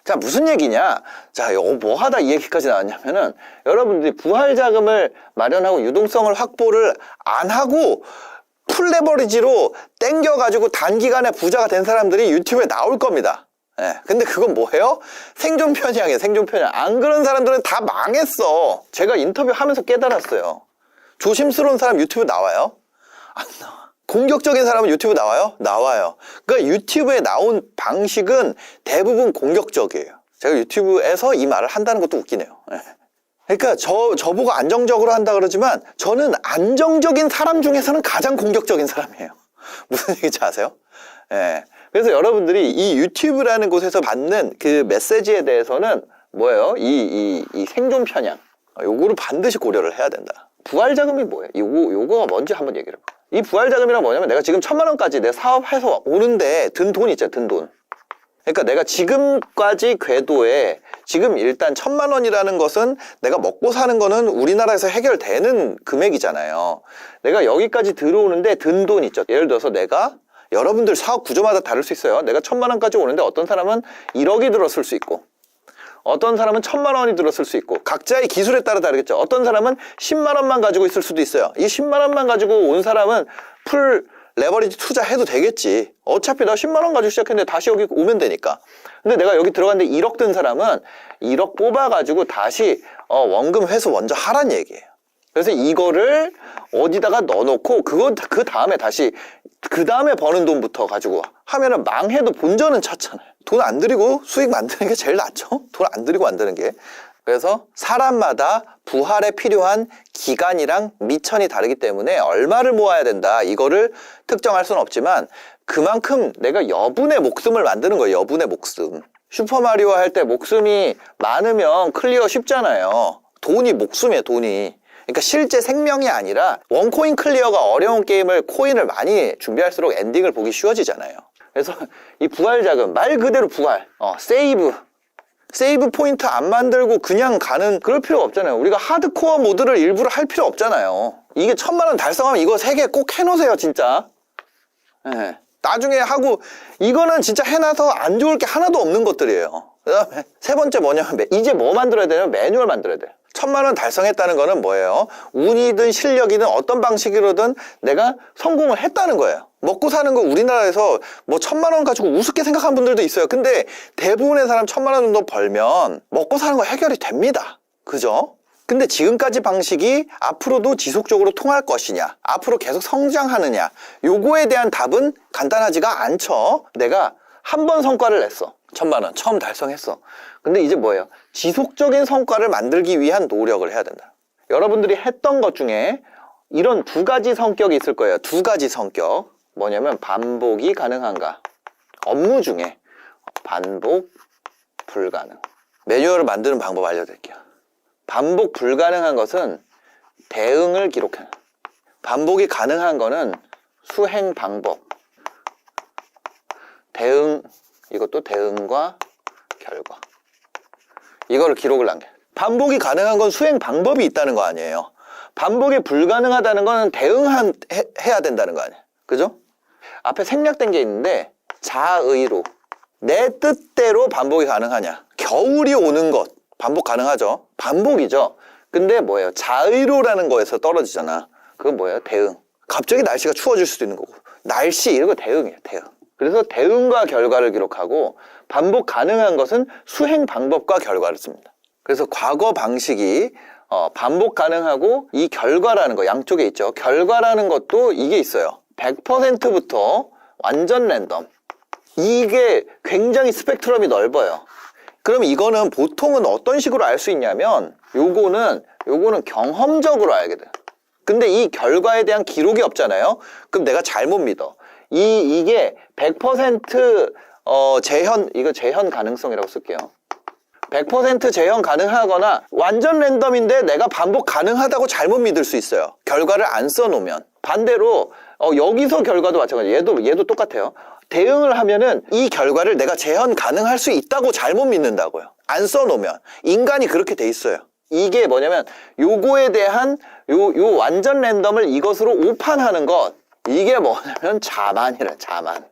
자, 무슨 얘기냐? 자, 뭐 하다 이 얘기까지 나왔냐면은 여러분들이 부활 자금을 마련하고 유동성을 확보를 안 하고 풀레버리지로 땡겨가지고 단기간에 부자가 된 사람들이 유튜브에 나올 겁니다. 근데 그건 뭐예요? 생존 편향이에요, 생존 편향. 안 그런 사람들은 다 망했어. 제가 인터뷰하면서 깨달았어요. 조심스러운 사람 유튜브 나와요? 안 나와. 공격적인 사람은 유튜브 나와요? 나와요. 그러니까 유튜브에 나온 방식은 대부분 공격적이에요. 제가 유튜브에서 이 말을 한다는 것도 웃기네요. 그러니까 저보고 안정적으로 한다 그러지만 저는 안정적인 사람 중에서는 가장 공격적인 사람이에요. 무슨 얘기인지 아세요? 그래서 여러분들이 이 유튜브라는 곳에서 받는 그 메시지에 대해서는 뭐예요? 이 생존 편향, 요거를 반드시 고려를 해야 된다. 부활 자금이 뭐예요? 요거가 뭔지 한번 얘기를 해볼게요. 이 부활 자금이란 뭐냐면 내가 지금 1000만 원까지 내 사업해서 오는데 든 돈 있잖아, 든 돈. 그러니까 내가 지금까지 궤도에 지금 일단 1000만 원이라는 것은 내가 먹고 사는 거는 우리나라에서 해결되는 금액이잖아요. 내가 여기까지 들어오는데 든 돈 있죠. 예를 들어서 내가, 여러분들 사업 구조마다 다를 수 있어요. 내가 1000만 원까지 오는데 어떤 사람은 1억이 들었을 수 있고 어떤 사람은 1000만 원이 들었을 수 있고 각자의 기술에 따라 다르겠죠. 어떤 사람은 10만 원만 가지고 있을 수도 있어요. 이 10만 원만 가지고 온 사람은 풀 레버리지 투자해도 되겠지. 어차피 나 10만 원 가지고 시작했는데 다시 여기 오면 되니까. 근데 내가 여기 들어갔는데 1억 든 사람은 1억 뽑아가지고 다시 원금 회수 먼저 하란 얘기예요. 그래서 이거를 어디다가 넣어놓고 그 다음에 다시 그 다음에 버는 돈부터 가지고 하면은 망해도 본전은 찼잖아요. 돈 안 들이고 수익 만드는 게 제일 낫죠. 돈 안 들이고 만드는 게. 그래서 사람마다 부활에 필요한 기간이랑 미천이 다르기 때문에 얼마를 모아야 된다, 이거를 특정할 수는 없지만 그만큼 내가 여분의 목숨을 만드는 거예요. 여분의 목숨. 슈퍼마리오 할 때 목숨이 많으면 클리어 쉽잖아요. 돈이 목숨이에요, 돈이. 그러니까 실제 생명이 아니라 원코인 클리어가 어려운 게임을 코인을 많이 준비할수록 엔딩을 보기 쉬워지잖아요. 그래서 이 부활 자금, 말 그대로 부활, 세이브 포인트 안 만들고 그냥 가는, 그럴 필요 없잖아요. 우리가 하드코어 모드를 일부러 할 필요 없잖아요. 이게 1000만 원 달성하면 이거 3개 꼭 해놓으세요, 진짜. 나중에 하고, 이거는 진짜 해놔서 안 좋을 게 하나도 없는 것들이에요. 그 다음에 세 번째 뭐냐면 이제 뭐 만들어야 되냐면 매뉴얼 만들어야 돼요. 1000만 원 달성했다는 거는 뭐예요? 운이든 실력이든 어떤 방식으로든 내가 성공을 했다는 거예요. 먹고 사는 거 우리나라에서 뭐 1000만 원 가지고 우습게 생각하는 분들도 있어요. 근데 대부분의 사람 1000만 원 정도 벌면 먹고 사는 거 해결이 됩니다. 그죠? 근데 지금까지 방식이 앞으로도 지속적으로 통할 것이냐, 앞으로 계속 성장하느냐, 요거에 대한 답은 간단하지가 않죠. 내가 한 번 성과를 냈어. 1000만 원 처음 달성했어. 근데 이제 뭐예요? 지속적인 성과를 만들기 위한 노력을 해야 된다. 여러분들이 했던 것 중에 이런 2가지 성격이 있을 거예요. 2가지 성격. 뭐냐면 반복이 가능한가. 업무 중에 반복 불가능. 매뉴얼을 만드는 방법 알려드릴게요. 반복 불가능한 것은 대응을 기록해. 반복이 가능한 거는 수행 방법. 대응, 이것도 대응과 결과. 이거를 기록을 남겨. 반복이 가능한 건 수행 방법이 있다는 거 아니에요. 반복이 불가능하다는 건 대응해야 된다는 거 아니에요. 그죠? 앞에 생략된 게 있는데 자의로, 내 뜻대로 반복이 가능하냐. 겨울이 오는 것 반복 가능하죠. 반복이죠. 근데 뭐예요? 자의로라는 거에서 떨어지잖아. 그건 뭐예요? 대응. 갑자기 날씨가 추워질 수도 있는 거고. 날씨 이런 거 대응이에요. 대응. 그래서 대응과 결과를 기록하고 반복 가능한 것은 수행 방법과 결과를 씁니다. 그래서 과거 방식이 반복 가능하고 이 결과라는 거 양쪽에 있죠. 결과라는 것도 이게 있어요. 100%부터 완전 랜덤. 이게 굉장히 스펙트럼이 넓어요. 그럼 이거는 보통은 어떤 식으로 알 수 있냐면 요거는 경험적으로 알게 돼. 근데 이 결과에 대한 기록이 없잖아요. 그럼 내가 잘못 믿어. 이게 100% 재현 가능성이라고 쓸게요. 100% 재현 가능하거나 완전 랜덤인데 내가 반복 가능하다고 잘못 믿을 수 있어요. 결과를 안 써놓으면. 반대로 여기서 결과도 마찬가지예요. 얘도 똑같아요. 대응을 하면은 이 결과를 내가 재현 가능할 수 있다고 잘못 믿는다고요. 안 써놓으면. 인간이 그렇게 돼 있어요. 이게 뭐냐면 요거에 대한 요 완전 랜덤을 이것으로 오판하는 것, 이게 뭐냐면 자만이래. 자만.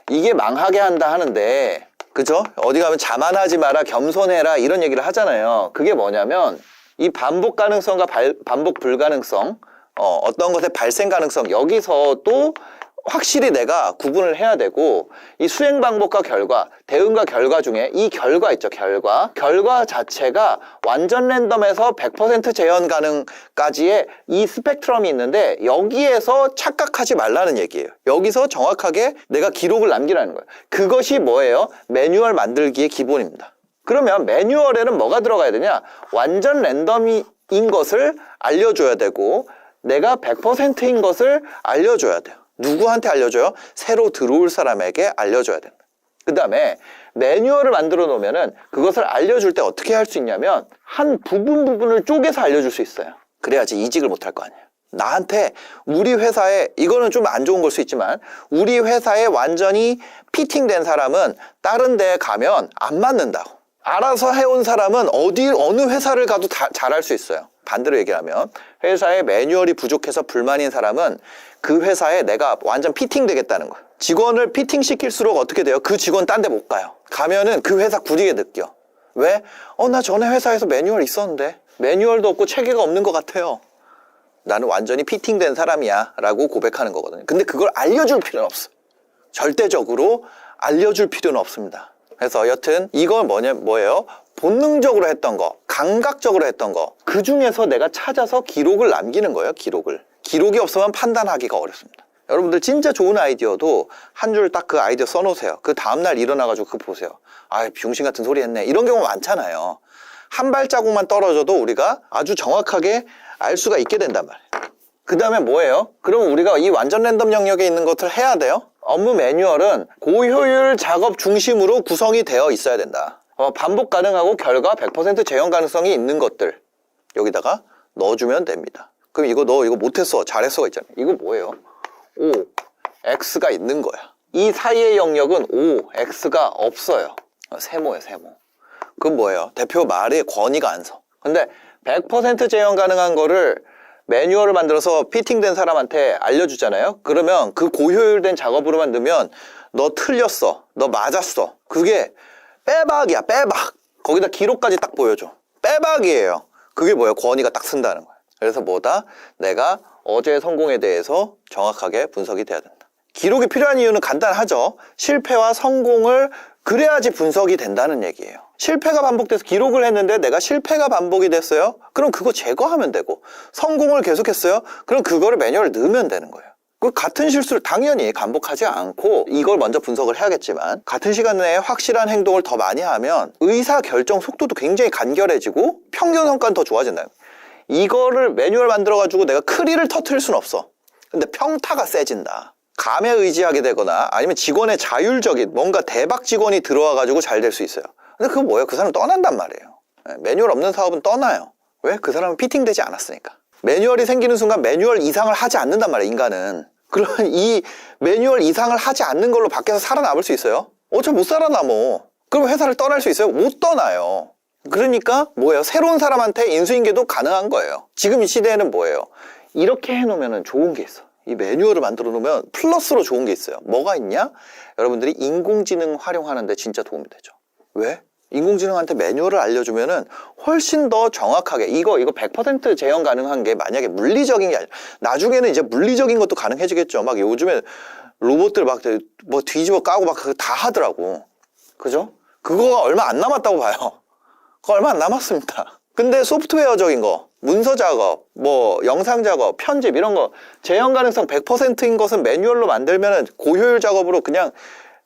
이게 망하게 한다 하는데, 그죠? 어디 가면 자만하지 마라, 겸손해라 이런 얘기를 하잖아요. 그게 뭐냐면 이 반복 가능성과 반복 불가능성, 어떤 것의 발생 가능성, 여기서 또 확실히 내가 구분을 해야 되고, 이 수행 방법과 결과, 대응과 결과 중에 이 결과 있죠, 결과 자체가 완전 랜덤에서 100% 재현 가능까지의 이 스펙트럼이 있는데, 여기에서 착각하지 말라는 얘기예요. 여기서 정확하게 내가 기록을 남기라는 거예요. 그것이 뭐예요? 매뉴얼 만들기의 기본입니다. 그러면 매뉴얼에는 뭐가 들어가야 되냐? 완전 랜덤인 것을 알려줘야 되고, 내가 100%인 것을 알려줘야 돼요. 누구한테 알려줘요? 새로 들어올 사람에게 알려줘야 된다. 그 다음에 매뉴얼을 만들어 놓으면은 그것을 알려줄 때 어떻게 할 수 있냐면 한 부분을 쪼개서 알려줄 수 있어요. 그래야지 이직을 못할 거 아니에요. 나한테 우리 회사에, 이거는 좀 안 좋은 걸 수 있지만 우리 회사에 완전히 피팅된 사람은 다른 데 가면 안 맞는다고. 알아서 해온 사람은 어느 회사를 가도 잘할 수 있어요. 반대로 얘기하면 회사에 매뉴얼이 부족해서 불만인 사람은 그 회사에 내가 완전 피팅 되겠다는 거예요. 직원을 피팅 시킬수록 어떻게 돼요? 그 직원 딴 데 못 가요. 가면은 그 회사 구리게 느껴. 왜? 나 전에 회사에서 매뉴얼 있었는데 매뉴얼도 없고 체계가 없는 것 같아요. 나는 완전히 피팅된 사람이야 라고 고백하는 거거든요. 근데 그걸 알려줄 필요는 없어. 절대적으로 알려줄 필요는 없습니다. 그래서 여튼 이건 뭐예요? 본능적으로 했던 거, 감각적으로 했던 거, 그 중에서 내가 찾아서 기록을 남기는 거예요. 기록이 없으면 판단하기가 어렵습니다. 여러분들 진짜 좋은 아이디어도 한 줄 딱 그 아이디어 써놓으세요. 그 다음날 일어나가지고 그거 보세요. 병신 같은 소리 했네. 이런 경우 많잖아요. 한 발자국만 떨어져도 우리가 아주 정확하게 알 수가 있게 된단 말이에요. 그 다음에 뭐예요? 그럼 우리가 이 완전 랜덤 영역에 있는 것을 해야 돼요. 업무 매뉴얼은 고효율 작업 중심으로 구성이 되어 있어야 된다. 반복 가능하고 결과 100% 재현 가능성이 있는 것들 여기다가 넣어주면 됩니다. 그럼 너 이거 못했어, 잘했어가 있잖아요. 이거 뭐예요? O, X가 있는 거야. 이 사이의 영역은 O, X가 없어요. 세모예요, 세모. 그건 뭐예요? 대표 말에 권위가 안 서. 근데 100% 재현 가능한 거를 매뉴얼을 만들어서 피팅된 사람한테 알려주잖아요. 그러면 그 고효율된 작업으로만 넣으면 너 틀렸어, 너 맞았어. 그게 빼박이야, 빼박. 거기다 기록까지 딱 보여줘. 빼박이에요. 그게 뭐예요? 권위가 딱 쓴다는 거예요. 그래서 뭐다? 내가 어제의 성공에 대해서 정확하게 분석이 돼야 된다. 기록이 필요한 이유는 간단하죠. 실패와 성공을 그래야지 분석이 된다는 얘기예요. 실패가 반복돼서 기록을 했는데 내가 실패가 반복이 됐어요? 그럼 그거 제거하면 되고, 성공을 계속했어요? 그럼 그거를 매뉴얼에 넣으면 되는 거예요. 그 같은 실수를 당연히 반복하지 않고 이걸 먼저 분석을 해야겠지만, 같은 시간 내에 확실한 행동을 더 많이 하면 의사결정 속도도 굉장히 간결해지고 평균 성과는 더 좋아진다. 이거를 매뉴얼 만들어가지고 내가 크리를 터트릴 수는 없어. 근데 평타가 세진다. 감에 의지하게 되거나 아니면 직원의 자율적인 뭔가 대박 직원이 들어와가지고 잘 될 수 있어요. 근데 그거 뭐예요? 그 사람은 떠난단 말이에요. 매뉴얼 없는 사업은 떠나요. 왜? 그 사람은 피팅되지 않았으니까. 매뉴얼이 생기는 순간 매뉴얼 이상을 하지 않는단 말이에요, 인간은. 그러면 이 매뉴얼 이상을 하지 않는 걸로 밖에서 살아남을 수 있어요? 어차피 못 살아남어. 그럼 회사를 떠날 수 있어요? 못 떠나요. 그러니까 뭐예요? 새로운 사람한테 인수인계도 가능한 거예요. 지금 이 시대에는 뭐예요? 이렇게 해놓으면 좋은 게 있어. 이 매뉴얼을 만들어 놓으면 플러스로 좋은 게 있어요. 뭐가 있냐? 여러분들이 인공지능 활용하는데 진짜 도움이 되죠. 왜? 인공지능한테 매뉴얼을 알려주면은 훨씬 더 정확하게 이거 100% 재현 가능한 게 만약에 물리적인 게 아니라 나중에는 이제 물리적인 것도 가능해지겠죠. 막 요즘에 로봇들 막 뭐 뒤집어 까고 막 그거 다 하더라고. 그죠? 그거가 얼마 안 남았다고 봐요. 그거 얼마 안 남았습니다. 근데 소프트웨어적인 거, 문서 작업, 뭐 영상 작업, 편집 이런 거 재현 가능성 100%인 것은 매뉴얼로 만들면은 고효율 작업으로 그냥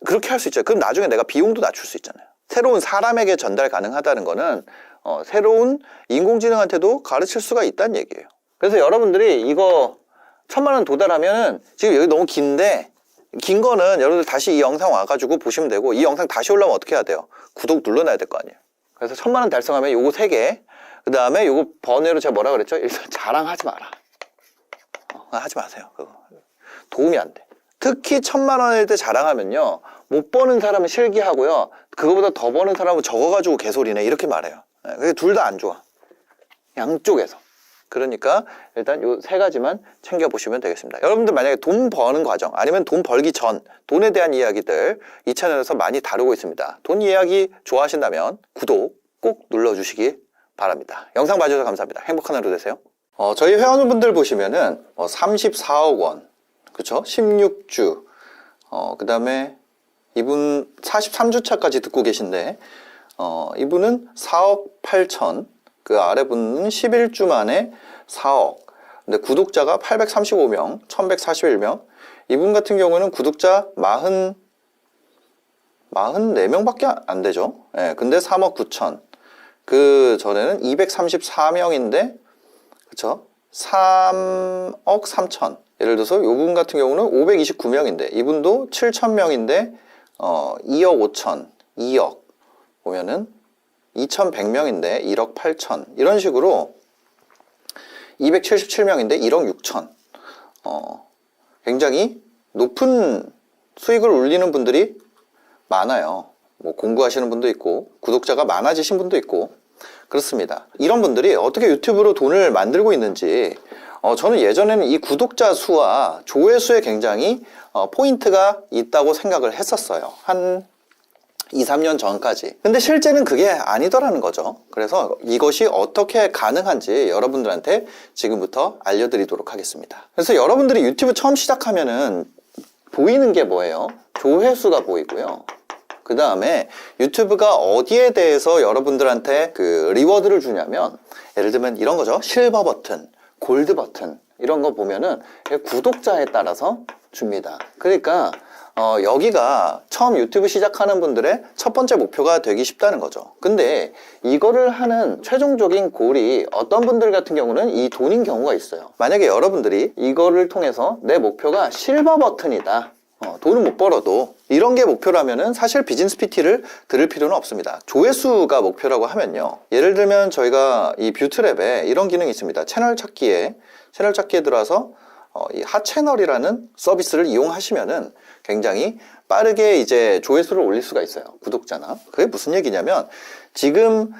그렇게 할 수 있죠. 그럼 나중에 내가 비용도 낮출 수 있잖아요. 새로운 사람에게 전달 가능하다는 거는 새로운 인공지능한테도 가르칠 수가 있다는 얘기예요. 그래서 여러분들이 이거 1000만 원 도달하면은 지금 여기 너무 긴데 긴 거는 여러분들 다시 이 영상 와가지고 보시면 되고 이 영상 다시 올라오면 어떻게 해야 돼요? 구독 눌러놔야 될 거 아니에요. 그래서 1000만 원 달성하면 요거 3개 그 다음에 요거 번외로 제가 뭐라 그랬죠? 일단 자랑하지 마라. 하지 마세요. 그거 도움이 안 돼. 특히 1000만 원일 때 자랑하면요 못 버는 사람은 실기하고요 그거보다 더 버는 사람은 적어가지고 개소리네 이렇게 말해요. 그게 둘 다 안 좋아. 양쪽에서. 그러니까 일단 요 3가지만 챙겨보시면 되겠습니다. 여러분들 만약에 돈 버는 과정 아니면 돈 벌기 전 돈에 대한 이야기들 이 채널에서 많이 다루고 있습니다. 돈 이야기 좋아하신다면 구독 꼭 눌러주시기 바랍니다. 영상 봐주셔서 감사합니다. 행복한 하루 되세요. 저희 회원분들 보시면은 34억 원 그쵸? 16주 그 다음에 이분 43주차까지 듣고 계신데 이분은 4억 8천 그 아래 분은 11주 만에 4억 근데 구독자가 835명 1141명 이분 같은 경우는 구독자 44명밖에 안 되죠. 네, 근데 3억 9천 그 전에는 234명인데 그쵸? 3억 3천 예를 들어서 이분 같은 경우는 529명인데 이분도 7,000명인데 2억 5천 2억 보면은 2,100명인데 1억 8천 이런 식으로 277명인데 1억 6천 굉장히 높은 수익을 올리는 분들이 많아요. 뭐 공부하시는 분도 있고 구독자가 많아지신 분도 있고 그렇습니다. 이런 분들이 어떻게 유튜브로 돈을 만들고 있는지 저는 예전에는 이 구독자 수와 조회수에 굉장히 포인트가 있다고 생각을 했었어요. 한 2, 3년 전까지. 근데 실제는 그게 아니더라는 거죠. 그래서 이것이 어떻게 가능한지 여러분들한테 지금부터 알려드리도록 하겠습니다. 그래서 여러분들이 유튜브 처음 시작하면은 보이는 게 뭐예요? 조회수가 보이고요. 그 다음에 유튜브가 어디에 대해서 여러분들한테 그 리워드를 주냐면 예를 들면 이런 거죠. 실버 버튼, 골드 버튼 이런 거 보면은 구독자에 따라서 줍니다. 그러니까 여기가 처음 유튜브 시작하는 분들의 첫 번째 목표가 되기 쉽다는 거죠. 근데 이거를 하는 최종적인 골이 어떤 분들 같은 경우는 이 돈인 경우가 있어요. 만약에 여러분들이 이거를 통해서 내 목표가 실버 버튼이다. 돈은 못 벌어도 이런 게 목표라면은 사실 비즈니스 PT를 들을 필요는 없습니다. 조회수가 목표라고 하면요. 예를 들면 저희가 이 뷰트랩에 이런 기능이 있습니다. 채널 찾기에 들어와서 이 핫채널이라는 서비스를 이용하시면은 굉장히 빠르게 이제 조회수를 올릴 수가 있어요. 구독자나. 그게 무슨 얘기냐면 지금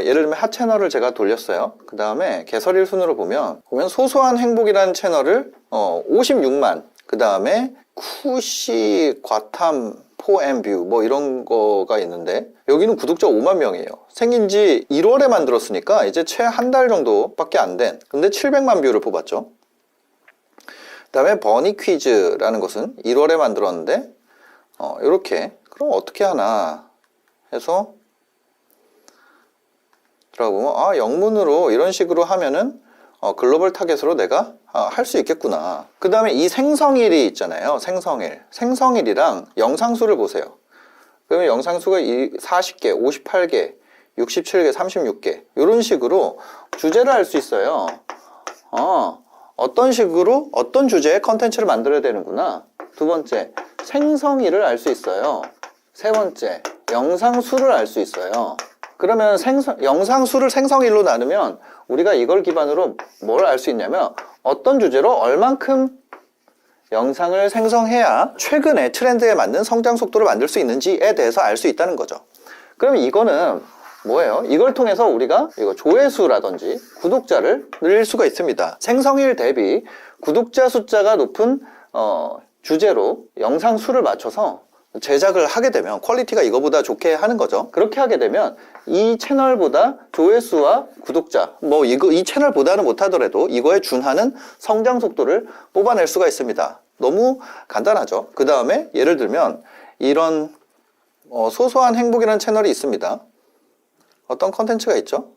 예를 들면 핫채널을 제가 돌렸어요. 그 다음에 개설일 순으로 보면 소소한 행복이라는 채널을 56만 그 다음에 쿠시 과탐 포엠뷰 뭐 이런 거가 있는데 여기는 구독자 5만 명이에요. 생긴 지 1월에 만들었으니까 이제 채 한 달 정도밖에 안 된 근데 700만 뷰를 뽑았죠. 그 다음에 버니 퀴즈라는 것은 1월에 만들었는데 이렇게 그럼 어떻게 하나 해서 들어가보면 영문으로 이런 식으로 하면은 글로벌 타겟으로 내가 할 수 있겠구나. 그 다음에 이 생성일이 있잖아요. 생성일이랑 영상수를 보세요. 그러면 영상수가 40개, 58개, 67개, 36개 이런 식으로 주제를 알 수 있어요. 어떤 식으로 어떤 주제의 컨텐츠를 만들어야 되는구나. 두 번째, 생성일을 알 수 있어요. 세 번째, 영상수를 알 수 있어요. 그러면 영상수를 생성일로 나누면 우리가 이걸 기반으로 뭘 알 수 있냐면 어떤 주제로 얼만큼 영상을 생성해야 최근의 트렌드에 맞는 성장 속도를 만들 수 있는지에 대해서 알 수 있다는 거죠. 그럼 이거는 뭐예요? 이걸 통해서 우리가 이거 조회수라든지 구독자를 늘릴 수가 있습니다. 생성일 대비 구독자 숫자가 높은 주제로 영상 수를 맞춰서 제작을 하게 되면 퀄리티가 이거보다 좋게 하는 거죠. 그렇게 하게 되면 이 채널보다 조회수와 구독자 이 채널보다는 못하더라도 이거에 준하는 성장 속도를 뽑아낼 수가 있습니다. 너무 간단하죠. 그 다음에 예를 들면 이런 소소한 행복이라는 채널이 있습니다. 어떤 컨텐츠가 있죠?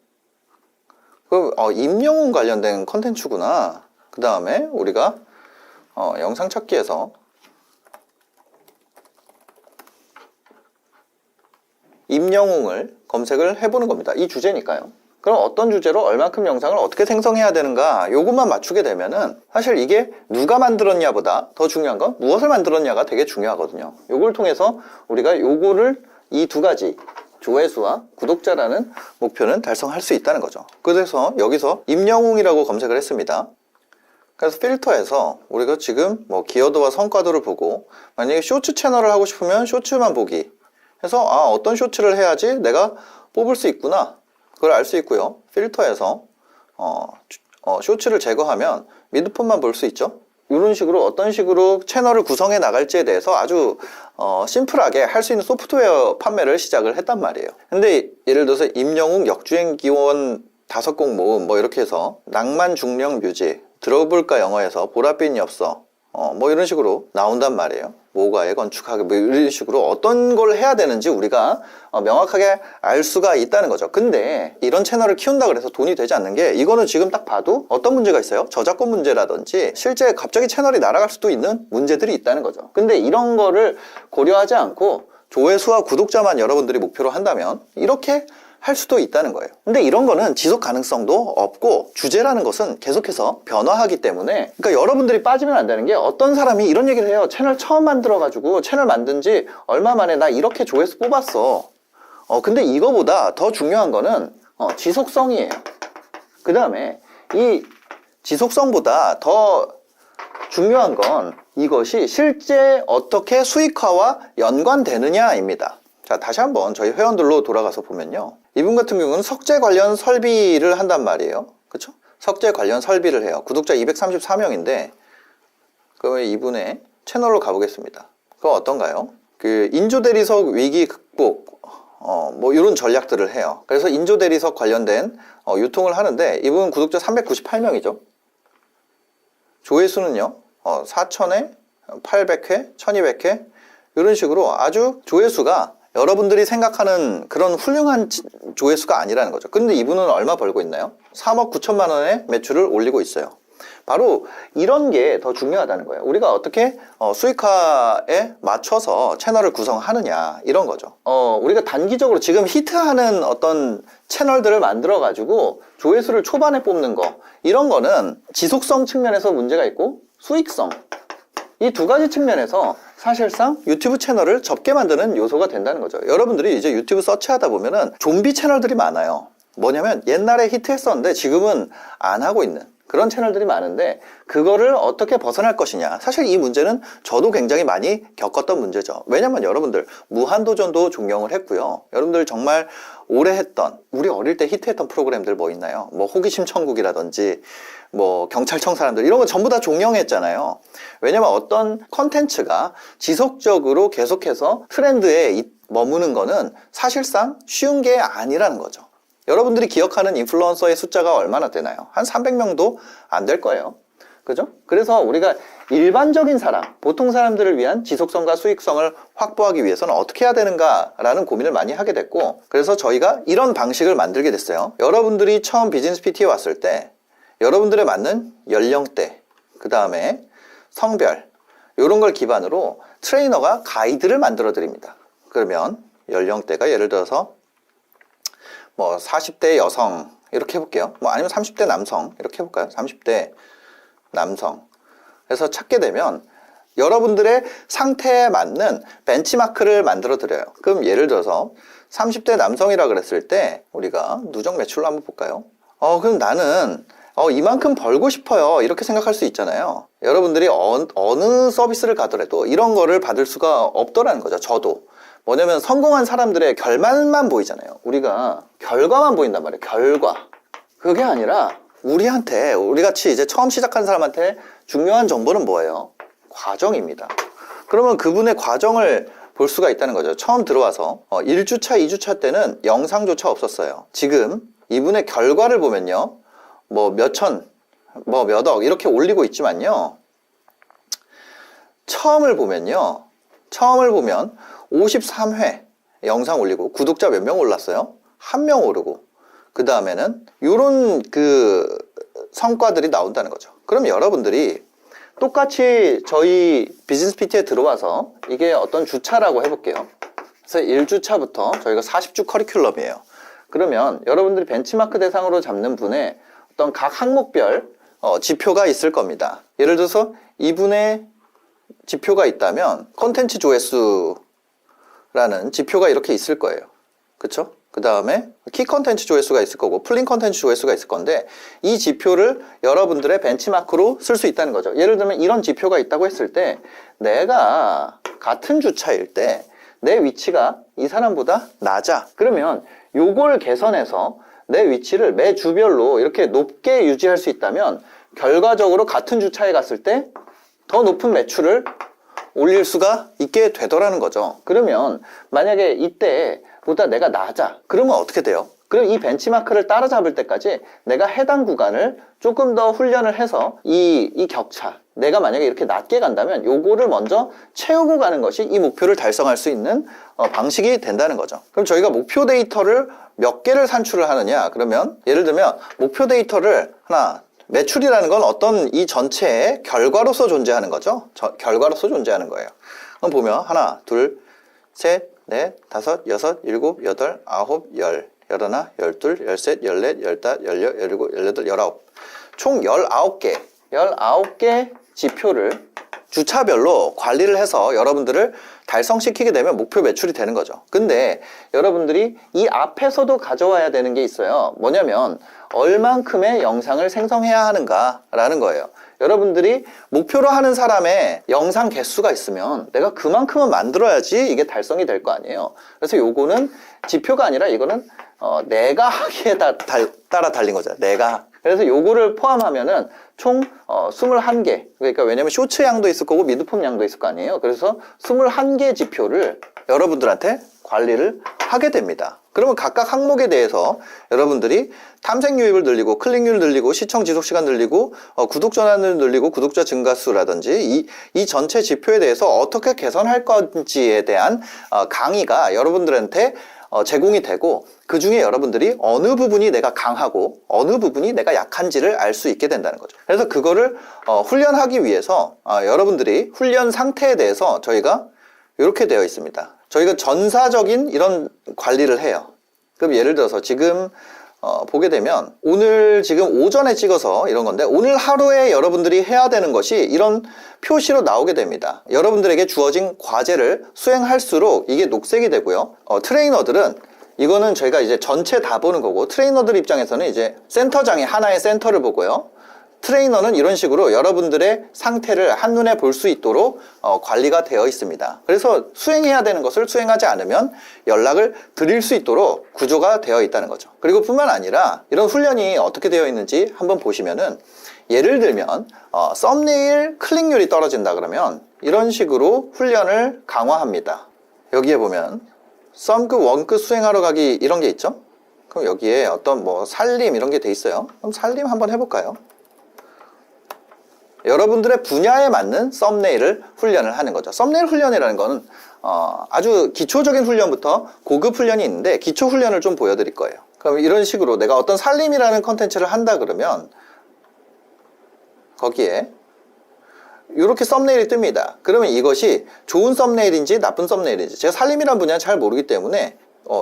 임영웅 관련된 컨텐츠구나. 그 다음에 우리가 영상 찾기에서 임영웅을 검색을 해보는 겁니다. 이 주제니까요. 그럼 어떤 주제로 얼만큼 영상을 어떻게 생성해야 되는가, 요것만 맞추게 되면은 사실 이게 누가 만들었냐보다 더 중요한 건 무엇을 만들었냐가 되게 중요하거든요. 요걸 통해서 우리가 요거를 이 두 가지 조회수와 구독자라는 목표는 달성할 수 있다는 거죠. 그래서 여기서 임영웅이라고 검색을 했습니다. 그래서 필터에서 우리가 지금 뭐 기여도와 성과도를 보고, 만약에 쇼츠 채널을 하고 싶으면 쇼츠만 보기 해서 어떤 쇼츠를 해야지 내가 뽑을 수 있구나, 그걸 알 수 있고요. 필터에서 쇼츠를 제거하면 미드폰만 볼 수 있죠. 이런 식으로 어떤 식으로 채널을 구성해 나갈지에 대해서 아주 심플하게 할 수 있는 소프트웨어 판매를 시작을 했단 말이에요. 근데 예를 들어서 임영웅 역주행 기원 5곡 모음 뭐 이렇게 해서 낭만 중령 뮤직, 들어볼까 영어에서 보랏빛이 없어, 뭐 이런 식으로 나온단 말이에요. 모가에 건축하게 뭐 이런 식으로 어떤 걸 해야 되는지 우리가 명확하게 알 수가 있다는 거죠. 근데 이런 채널을 키운다 그래서 돈이 되지 않는 게, 이거는 지금 딱 봐도 어떤 문제가 있어요? 저작권 문제라든지 실제 갑자기 채널이 날아갈 수도 있는 문제들이 있다는 거죠. 근데 이런 거를 고려하지 않고 조회수와 구독자만 여러분들이 목표로 한다면 이렇게 할 수도 있다는 거예요. 근데 이런 거는 지속 가능성도 없고, 주제라는 것은 계속해서 변화하기 때문에, 그러니까 여러분들이 빠지면 안 되는 게, 어떤 사람이 이런 얘기를 해요. 채널 처음 만들어가지고 채널 만든 지 얼마 만에 나 이렇게 조회수 뽑았어. 근데 이거보다 더 중요한 거는 지속성이에요. 그 다음에 이 지속성보다 더 중요한 건 이것이 실제 어떻게 수익화와 연관되느냐입니다. 자, 다시 한번 저희 회원들로 돌아가서 보면요, 이분 같은 경우는 석재 관련 설비를 한단 말이에요. 그쵸? 석재 관련 설비를 해요. 구독자 234명인데 그러면 이분의 채널로 가보겠습니다. 그거 어떤가요? 그 인조대리석 위기 극복 뭐 이런 전략들을 해요. 그래서 인조대리석 관련된 유통을 하는데, 이분 구독자 398명이죠. 조회수는요 4,000회, 800회, 1200회 이런 식으로 아주 조회수가 여러분들이 생각하는 그런 훌륭한 조회수가 아니라는 거죠. 근데 이분은 얼마 벌고 있나요? 3억 9천만 원의 매출을 올리고 있어요. 바로 이런 게 더 중요하다는 거예요. 우리가 어떻게 수익화에 맞춰서 채널을 구성하느냐, 이런 거죠. 우리가 단기적으로 지금 히트하는 어떤 채널들을 만들어 가지고 조회수를 초반에 뽑는 거, 이런 거는 지속성 측면에서 문제가 있고, 수익성, 이 두 가지 측면에서 사실상 유튜브 채널을 접게 만드는 요소가 된다는 거죠. 여러분들이 이제 유튜브 서치하다 보면은 좀비 채널들이 많아요. 뭐냐면 옛날에 히트했었는데 지금은 안 하고 있는 그런 채널들이 많은데, 그거를 어떻게 벗어날 것이냐. 사실 이 문제는 저도 굉장히 많이 겪었던 문제죠. 왜냐면 여러분들 무한도전도 존경을 했고요. 여러분들 정말 오래 했던, 우리 어릴 때 히트했던 프로그램들 뭐 있나요? 뭐 호기심 천국이라든지 뭐 경찰청 사람들, 이런 거 전부 다 존경했잖아요. 왜냐면 어떤 컨텐츠가 지속적으로 계속해서 트렌드에 머무는 거는 사실상 쉬운 게 아니라는 거죠. 여러분들이 기억하는 인플루언서의 숫자가 얼마나 되나요? 한 300명도 안 될 거예요. 그죠? 그래서 우리가 일반적인 사람, 보통 사람들을 위한 지속성과 수익성을 확보하기 위해서는 어떻게 해야 되는가라는 고민을 많이 하게 됐고, 그래서 저희가 이런 방식을 만들게 됐어요. 여러분들이 처음 비즈니스 PT에 왔을 때 여러분들에 맞는 연령대, 그 다음에 성별, 이런 걸 기반으로 트레이너가 가이드를 만들어 드립니다. 그러면 연령대가 예를 들어서 뭐 40대 여성 이렇게 해볼게요. 뭐 아니면 30대 남성 이렇게 해볼까요? 30대 남성. 그래서 찾게 되면 여러분들의 상태에 맞는 벤치마크를 만들어 드려요. 그럼 예를 들어서 30대 남성이라 그랬을 때 우리가 누적 매출로 한번 볼까요? 그럼 나는 이만큼 벌고 싶어요, 이렇게 생각할 수 있잖아요. 여러분들이 어느 서비스를 가더라도 이런 거를 받을 수가 없더라는 거죠. 저도. 뭐냐면 성공한 사람들의 결말만 보이잖아요. 우리가 결과만 보인단 말이에요. 결과. 그게 아니라 우리 같이 이제 처음 시작하는 사람한테 중요한 정보는 뭐예요? 과정입니다. 그러면 그분의 과정을 볼 수가 있다는 거죠. 처음 들어와서 1주차, 2주차 때는 영상조차 없었어요. 지금 이분의 결과를 보면요, 뭐 몇천, 뭐 몇억 이렇게 올리고 있지만요, 처음을 보면 53회 영상 올리고 구독자 몇 명 올랐어요? 1명 오르고, 그 다음에는 요런 그 성과들이 나온다는 거죠. 그럼 여러분들이 똑같이 저희 비즈니스 PT에 들어와서 이게 어떤 주차라고 해볼게요. 그래서 1주차부터 저희가 40주 커리큘럼이에요. 그러면 여러분들이 벤치마크 대상으로 잡는 분의 어떤 각 항목별 지표가 있을 겁니다. 예를 들어서 이분의 지표가 있다면 컨텐츠 조회수라는 지표가 이렇게 있을 거예요. 그쵸? 그 다음에 키 컨텐츠 조회수가 있을 거고 플린 컨텐츠 조회수가 있을 건데 이 지표를 여러분들의 벤치마크로 쓸 수 있다는 거죠. 예를 들면 이런 지표가 있다고 했을 때 내가 같은 주차일 때 내 위치가 이 사람보다 낮아. 그러면 요걸 개선해서 내 위치를 매 주별로 이렇게 높게 유지할 수 있다면 결과적으로 같은 주차에 갔을 때 더 높은 매출을 올릴 수가 있게 되더라는 거죠. 그러면 만약에 이때보다 내가 낮아. 그러면 어떻게 돼요? 그럼 이 벤치마크를 따라잡을 때까지 내가 해당 구간을 조금 더 훈련을 해서 이 격차, 내가 만약에 이렇게 낮게 간다면 요거를 먼저 채우고 가는 것이 이 목표를 달성할 수 있는 방식이 된다는 거죠. 그럼 저희가 목표 데이터를 몇 개를 산출을 하느냐? 그러면 예를 들면 목표 데이터를 하나, 매출이라는 건 어떤 이 전체의 결과로서 존재하는 거죠. 결과로서 존재하는 거예요. 그럼 보면 하나, 둘, 셋, 넷, 다섯, 여섯, 일곱, 여덟, 아홉, 열, 열하나, 열둘, 열셋, 열넷, 열다섯, 열여, 열일곱, 열여덟, 열아홉. 총 19개 지표를 주차별로 관리를 해서 여러분들을 달성시키게 되면 목표 매출이 되는 거죠. 근데 여러분들이 이 앞에서도 가져와야 되는 게 있어요. 뭐냐면 얼만큼의 영상을 생성해야 하는가 라는 거예요. 여러분들이 목표로 하는 사람의 영상 개수가 있으면 내가 그만큼은 만들어야지 이게 달성이 될 거 아니에요. 그래서 요거는 지표가 아니라 이거는 내가 하기에 따라 달린 거죠. 내가. 그래서 요거를 포함하면은 총 21개. 그러니까 왜냐면 쇼츠 양도 있을 거고 미드폼 양도 있을 거 아니에요. 그래서 21개 지표를 여러분들한테 관리를 하게 됩니다. 그러면 각각 항목에 대해서 여러분들이 탐색 유입을 늘리고 클릭률 늘리고 시청 지속 시간 늘리고 구독 전환을 늘리고 구독자 증가수라든지 이 전체 지표에 대해서 어떻게 개선할 건지에 대한 강의가 여러분들한테 제공이 되고 그 중에 여러분들이 어느 부분이 내가 강하고 어느 부분이 내가 약한지를 알 수 있게 된다는 거죠. 그래서 그거를 훈련하기 위해서 여러분들이 훈련 상태에 대해서 저희가 이렇게 되어 있습니다. 저희가 전사적인 이런 관리를 해요. 그럼 예를 들어서 지금 보게 되면 오늘 지금 오전에 찍어서 이런 건데 오늘 하루에 여러분들이 해야 되는 것이 이런 표시로 나오게 됩니다. 여러분들에게 주어진 과제를 수행할수록 이게 녹색이 되고요. 트레이너들은 이거는 저희가 이제 전체 다 보는 거고 트레이너들 입장에서는 이제 센터장이 하나의 센터를 보고요. 트레이너는 이런 식으로 여러분들의 상태를 한눈에 볼 수 있도록 관리가 되어 있습니다. 그래서 수행해야 되는 것을 수행하지 않으면 연락을 드릴 수 있도록 구조가 되어 있다는 거죠. 그리고 뿐만 아니라 이런 훈련이 어떻게 되어 있는지 한번 보시면은 예를 들면 썸네일 클릭률이 떨어진다 그러면 이런 식으로 훈련을 강화합니다. 여기에 보면 썸급 원급 수행하러 가기 이런 게 있죠. 그럼 여기에 어떤 뭐 살림 이런 게 돼 있어요. 그럼 살림 한번 해볼까요? 여러분들의 분야에 맞는 썸네일을 훈련을 하는 거죠. 썸네일 훈련이라는 거는 아주 기초적인 훈련부터 고급 훈련이 있는데 기초 훈련을 좀 보여드릴 거예요. 그럼 이런 식으로 내가 어떤 살림이라는 컨텐츠를 한다 그러면 거기에 이렇게 썸네일이 뜹니다. 그러면 이것이 좋은 썸네일인지 나쁜 썸네일인지 제가 살림이라는 분야는 잘 모르기 때문에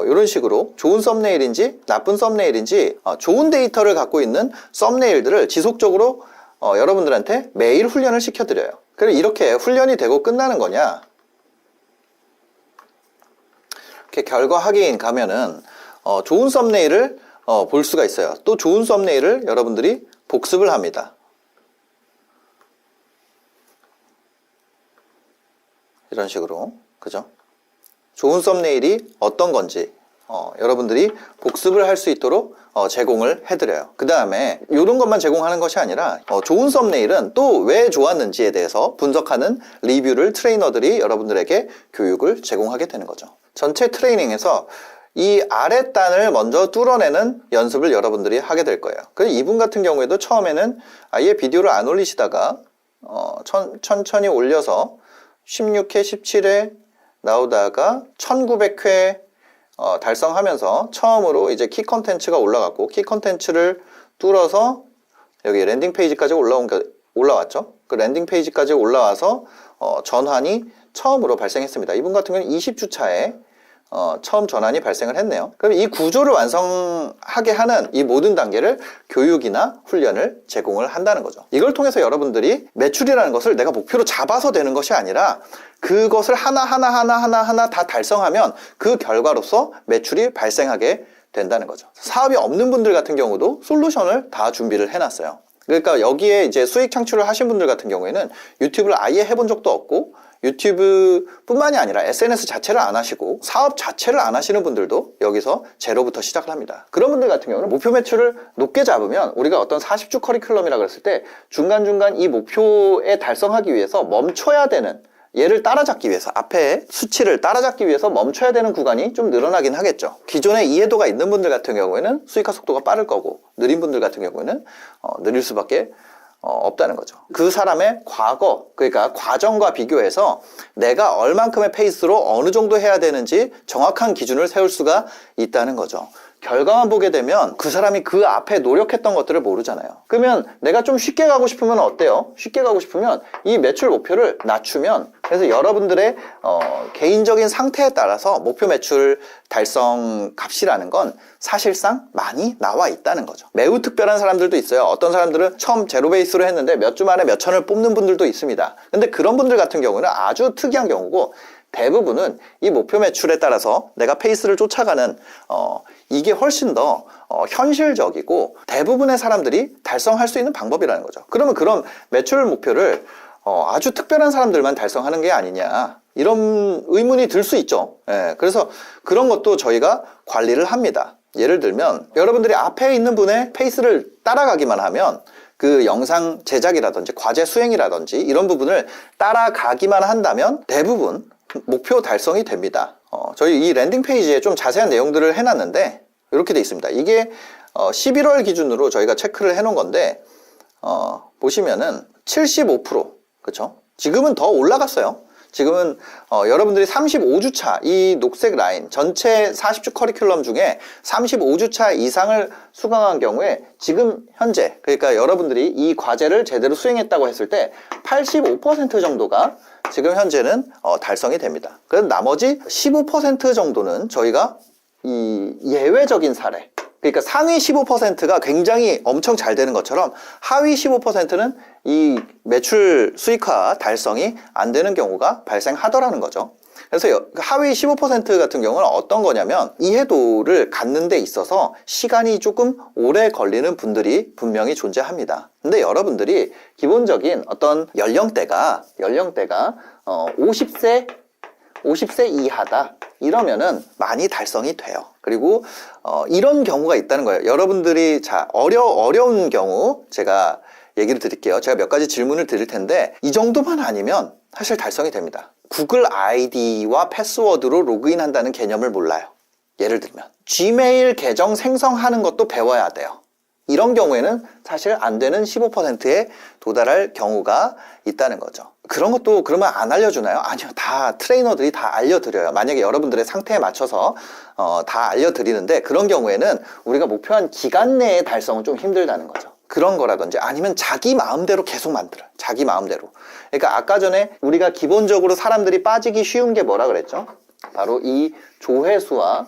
이런 식으로 좋은 썸네일인지 나쁜 썸네일인지 좋은 데이터를 갖고 있는 썸네일들을 지속적으로 여러분들한테 매일 훈련을 시켜드려요. 그럼 이렇게 훈련이 되고 끝나는 거냐? 이렇게 결과 확인 가면은 좋은 썸네일을 볼 수가 있어요. 또 좋은 썸네일을 여러분들이 복습을 합니다. 이런 식으로, 그죠? 좋은 썸네일이 어떤 건지 여러분들이 복습을 할 수 있도록 제공을 해드려요. 그 다음에 이런 것만 제공하는 것이 아니라 좋은 썸네일은 또 왜 좋았는지에 대해서 분석하는 리뷰를 트레이너들이 여러분들에게 교육을 제공하게 되는 거죠. 전체 트레이닝에서 이 아랫단을 먼저 뚫어내는 연습을 여러분들이 하게 될 거예요. 그래서 이분 같은 경우에도 처음에는 아예 비디오를 안 올리시다가 천천히 올려서 16회, 17회 나오다가 1900회 달성하면서 처음으로 이제 키 컨텐츠가 올라갔고 키 컨텐츠를 뚫어서 여기 랜딩 페이지까지 올라왔죠. 그 랜딩 페이지까지 올라와서 전환이 처음으로 발생했습니다. 이분 같은 경우는 20주 차에 처음 전환이 발생을 했네요. 그럼 이 구조를 완성하게 하는 이 모든 단계를 교육이나 훈련을 제공을 한다는 거죠. 이걸 통해서 여러분들이 매출이라는 것을 내가 목표로 잡아서 되는 것이 아니라 그것을 하나 다 달성하면 그 결과로서 매출이 발생하게 된다는 거죠. 사업이 없는 분들 같은 경우도 솔루션을 다 준비를 해놨어요. 그러니까 여기에 이제 수익 창출을 하신 분들 같은 경우에는 유튜브를 아예 해본 적도 없고 유튜브 뿐만이 아니라 SNS 자체를 안 하시고 사업 자체를 안 하시는 분들도 여기서 제로부터 시작을 합니다. 그런 분들 같은 경우는 목표 매출을 높게 잡으면 우리가 어떤 40주 커리큘럼이라고 했을 때 중간중간 이 목표에 달성하기 위해서 멈춰야 되는, 얘를 따라잡기 위해서, 앞에 수치를 따라잡기 위해서 멈춰야 되는 구간이 좀 늘어나긴 하겠죠. 기존에 이해도가 있는 분들 같은 경우에는 수익화 속도가 빠를 거고, 느린 분들 같은 경우에는 느릴 수밖에 없다는 거죠. 그 사람의 과거, 그러니까 과정과 비교해서 내가 얼만큼의 페이스로 어느 정도 해야 되는지 정확한 기준을 세울 수가 있다는 거죠. 결과만 보게 되면 그 사람이 그 앞에 노력했던 것들을 모르잖아요. 그러면 내가 좀 쉽게 가고 싶으면 어때요? 쉽게 가고 싶으면 이 매출 목표를 낮추면, 그래서 여러분들의 개인적인 상태에 따라서 목표 매출 달성 값이라는 건 사실상 많이 나와 있다는 거죠. 매우 특별한 사람들도 있어요. 어떤 사람들은 처음 제로 베이스로 했는데 몇 주 만에 몇 천을 뽑는 분들도 있습니다. 근데 그런 분들 같은 경우는 아주 특이한 경우고, 대부분은 이 목표 매출에 따라서 내가 페이스를 쫓아가는 이게 훨씬 더 현실적이고 대부분의 사람들이 달성할 수 있는 방법이라는 거죠. 그러면 그런 매출 목표를 아주 특별한 사람들만 달성하는 게 아니냐, 이런 의문이 들 수 있죠. 예, 그래서 그런 것도 저희가 관리를 합니다. 예를 들면 여러분들이 앞에 있는 분의 페이스를 따라가기만 하면 그 영상 제작이라든지 과제 수행이라든지 이런 부분을 따라가기만 한다면 대부분 목표 달성이 됩니다. 저희 이 랜딩 페이지에 좀 자세한 내용들을 해놨는데 이렇게 돼 있습니다. 이게 11월 기준으로 저희가 체크를 해놓은 건데 보시면은 75%, 그쵸? 지금은 더 올라갔어요. 지금은 여러분들이 35주차 이 녹색 라인 전체 40주 커리큘럼 중에 35주차 이상을 수강한 경우에 지금 현재, 그러니까 여러분들이 이 과제를 제대로 수행했다고 했을 때 85% 정도가 지금 현재는 달성이 됩니다. 그래서 나머지 15% 정도는 저희가 이 예외적인 사례, 그러니까 상위 15%가 굉장히 엄청 잘 되는 것처럼 하위 15%는 이 매출 수익화 달성이 안 되는 경우가 발생하더라는 거죠. 그래서 하위 15% 같은 경우는 어떤 거냐면 이해도를 갖는 데 있어서 시간이 조금 오래 걸리는 분들이 분명히 존재합니다. 근데 여러분들이 기본적인 어떤 연령대가 50세 이하다 이러면은 많이 달성이 돼요. 그리고 이런 경우가 있다는 거예요. 여러분들이 어려운 경우 제가 얘기를 드릴게요. 제가 몇 가지 질문을 드릴 텐데 이 정도만 아니면 사실 달성이 됩니다. 구글 아이디와 패스워드로 로그인한다는 개념을 몰라요. 예를 들면 지메일 계정 생성하는 것도 배워야 돼요. 이런 경우에는 사실 안 되는 15%에 도달할 경우가 있다는 거죠. 그런 것도 그러면 안 알려주나요? 아니요. 다 트레이너들이 다 알려드려요. 만약에 여러분들의 상태에 맞춰서 다 알려드리는데 그런 경우에는 우리가 목표한 기간 내에 달성은 좀 힘들다는 거죠. 그런 거라든지 아니면 자기 마음대로 계속 만들어요. 자기 마음대로. 그러니까 아까 전에 우리가 기본적으로 사람들이 빠지기 쉬운 게 뭐라 그랬죠? 바로 이 조회수와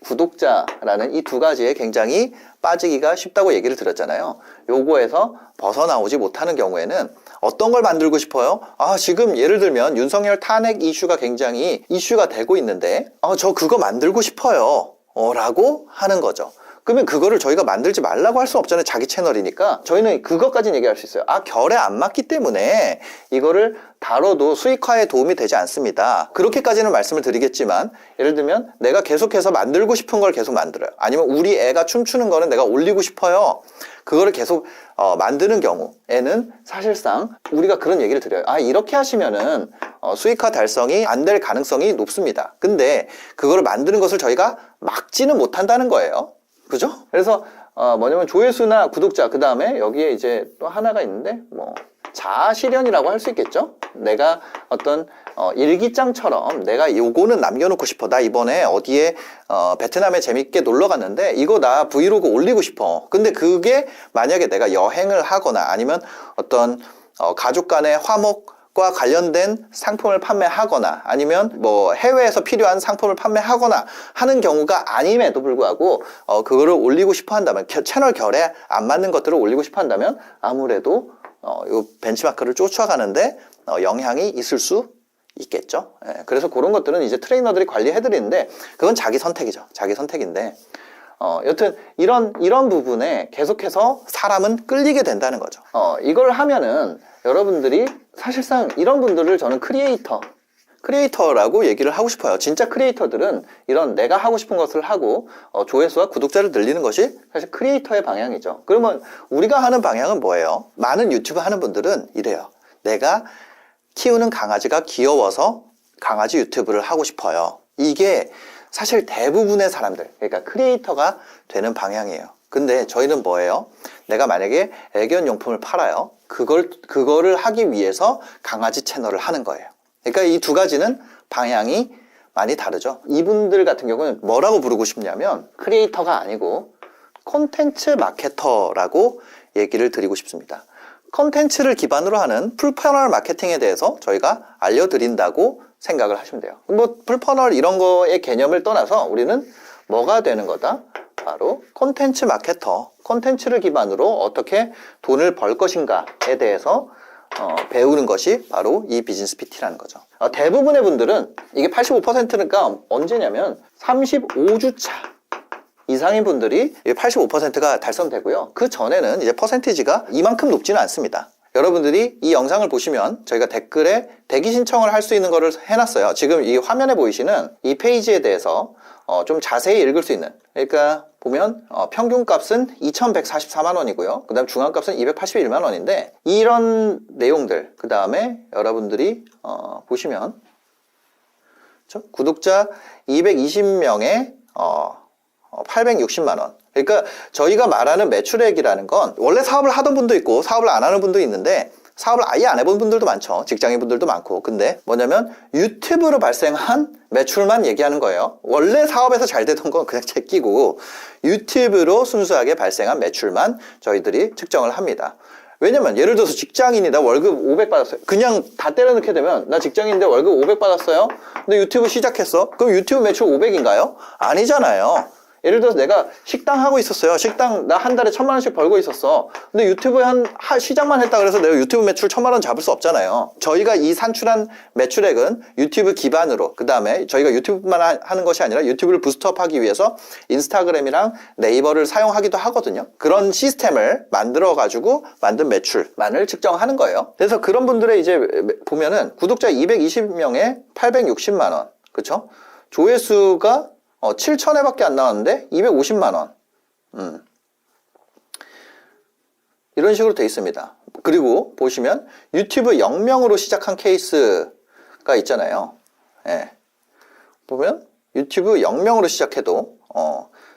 구독자라는 이 두 가지에 굉장히 빠지기가 쉽다고 얘기를 드렸잖아요. 요거에서 벗어나오지 못하는 경우에는 어떤 걸 만들고 싶어요? 지금 예를 들면 윤석열 탄핵 이슈가 굉장히 이슈가 되고 있는데 저 그거 만들고 싶어요 라고 하는 거죠. 그러면 그거를 저희가 만들지 말라고 할 수 없잖아요. 자기 채널이니까. 저희는 그것까지는 얘기할 수 있어요. 결에 안 맞기 때문에 이거를 다뤄도 수익화에 도움이 되지 않습니다. 그렇게까지는 말씀을 드리겠지만 예를 들면 내가 계속해서 만들고 싶은 걸 계속 만들어요. 아니면 우리 애가 춤추는 거는 내가 올리고 싶어요. 그거를 계속 만드는 경우에는 사실상 우리가 그런 얘기를 드려요. 이렇게 하시면은 수익화 달성이 안 될 가능성이 높습니다. 근데 그거를 만드는 것을 저희가 막지는 못한다는 거예요. 그죠? 그래서 뭐냐면 조회수나 구독자, 그 다음에 여기에 이제 또 하나가 있는데 자아 실현이라고 할 수 있겠죠? 내가 어떤 일기장처럼 내가 요거는 남겨놓고 싶어. 나 이번에 어디에 베트남에 재밌게 놀러 갔는데 이거 나 브이로그 올리고 싶어. 근데 그게 만약에 내가 여행을 하거나 아니면 어떤 가족 간의 화목 과 관련된 상품을 판매하거나 아니면 뭐 해외에서 필요한 상품을 판매하거나 하는 경우가 아님에도 불구하고 그거를 올리고 싶어 한다면 채널 결에 안 맞는 것들을 올리고 싶어 한다면 아무래도 이 벤치마크를 쫓아가는데 영향이 있을 수 있겠죠. 예, 그래서 그런 것들은 이제 트레이너들이 관리해 드리는데 그건 자기 선택이죠. 자기 선택인데 여튼 이런 부분에 계속해서 사람은 끌리게 된다는 거죠. 이걸 하면은 여러분들이 사실상 이런 분들을 저는 크리에이터라고 얘기를 하고 싶어요. 진짜 크리에이터들은 이런 내가 하고 싶은 것을 하고 조회수와 구독자를 늘리는 것이 사실 크리에이터의 방향이죠. 그러면 우리가 하는 방향은 뭐예요? 많은 유튜브 하는 분들은 이래요. 내가 키우는 강아지가 귀여워서 강아지 유튜브를 하고 싶어요. 이게 사실 대부분의 사람들, 그러니까 크리에이터가 되는 방향이에요. 근데 저희는 뭐예요? 내가 만약에 애견용품을 팔아요. 그거를 하기 위해서 강아지 채널을 하는 거예요. 그러니까 이 두 가지는 방향이 많이 다르죠. 이분들 같은 경우는 뭐라고 부르고 싶냐면 크리에이터가 아니고 콘텐츠 마케터라고 얘기를 드리고 싶습니다. 콘텐츠를 기반으로 하는 풀퍼널 마케팅에 대해서 저희가 알려드린다고 생각을 하시면 돼요. 뭐 풀퍼널 이런 거의 개념을 떠나서 우리는 뭐가 되는 거다? 바로 콘텐츠 마케터, 콘텐츠를 기반으로 어떻게 돈을 벌 것인가에 대해서 배우는 것이 바로 이 비즈니스 PT라는 거죠. 대부분의 분들은 이게 85%니까 언제냐면 35주차 이상인 분들이 85%가 달성되고요. 그 전에는 이제 퍼센티지가 이만큼 높지는 않습니다. 여러분들이 이 영상을 보시면 저희가 댓글에 대기 신청을 할 수 있는 거를 해놨어요. 지금 이 화면에 보이시는 이 페이지에 대해서 좀 자세히 읽을 수 있는, 그러니까 보면 평균값은 2,144만 원이고요. 그 다음 중간값은 281만 원인데 이런 내용들, 그 다음에 여러분들이 보시면 구독자 220명에 860만 원. 그러니까 저희가 말하는 매출액이라는 건 원래 사업을 하던 분도 있고 사업을 안 하는 분도 있는데 사업을 아예 안 해본 분들도 많죠. 직장인 분들도 많고. 근데 뭐냐면 유튜브로 발생한 매출만 얘기하는 거예요. 원래 사업에서 잘 되던 건 그냥 제끼고 유튜브로 순수하게 발생한 매출만 저희들이 측정을 합니다. 왜냐면 예를 들어서 직장인이다 월급 500 받았어요. 그냥 다 때려넣게 되면 나 직장인인데 월급 500 받았어요. 근데 유튜브 시작했어. 그럼 유튜브 매출 500인가요? 아니잖아요. 예를 들어서 내가 식당 하고 있었어요. 식당 나 한 달에 1,000만 원씩 벌고 있었어. 근데 유튜브에 시작만 했다 그래서 내가 유튜브 매출 1,000만 원 잡을 수 없잖아요. 저희가 이 산출한 매출액은 유튜브 기반으로, 그 다음에 저희가 유튜브만 하는 것이 아니라 유튜브를 부스트업하기 위해서 인스타그램이랑 네이버를 사용하기도 하거든요. 그런 시스템을 만들어 가지고 만든 매출만을 측정하는 거예요. 그래서 그런 분들의 이제 보면은 구독자 220명에 860만 원, 그쵸? 조회수가 7,000회밖에 안 나왔는데 250만 원. 이런 식으로 돼 있습니다. 그리고 보시면 유튜브 0명으로 시작한 케이스가 있잖아요. 예. 보면 유튜브 0명으로 시작해도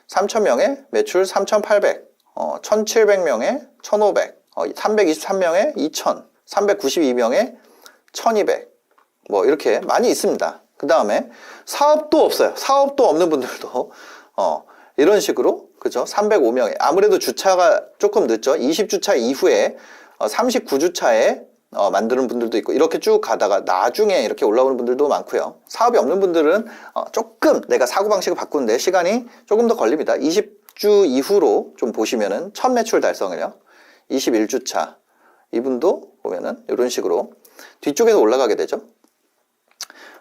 3,000명에 매출 3,800, 1,700명에 1,500, 323명에 2,000, 392명에 1,200. 뭐 이렇게 많이 있습니다. 그 다음에 사업도 없어요. 사업도 없는 분들도 이런 식으로, 그죠? 305명에 아무래도 주차가 조금 늦죠. 20주차 이후에 39주차에 만드는 분들도 있고 이렇게 쭉 가다가 나중에 이렇게 올라오는 분들도 많고요. 사업이 없는 분들은 조금 내가 사고방식을 바꾸는데 시간이 조금 더 걸립니다. 20주 이후로 좀 보시면은 첫 매출 달성을요. 21주차 이분도 보면은 이런 식으로 뒤쪽에서 올라가게 되죠.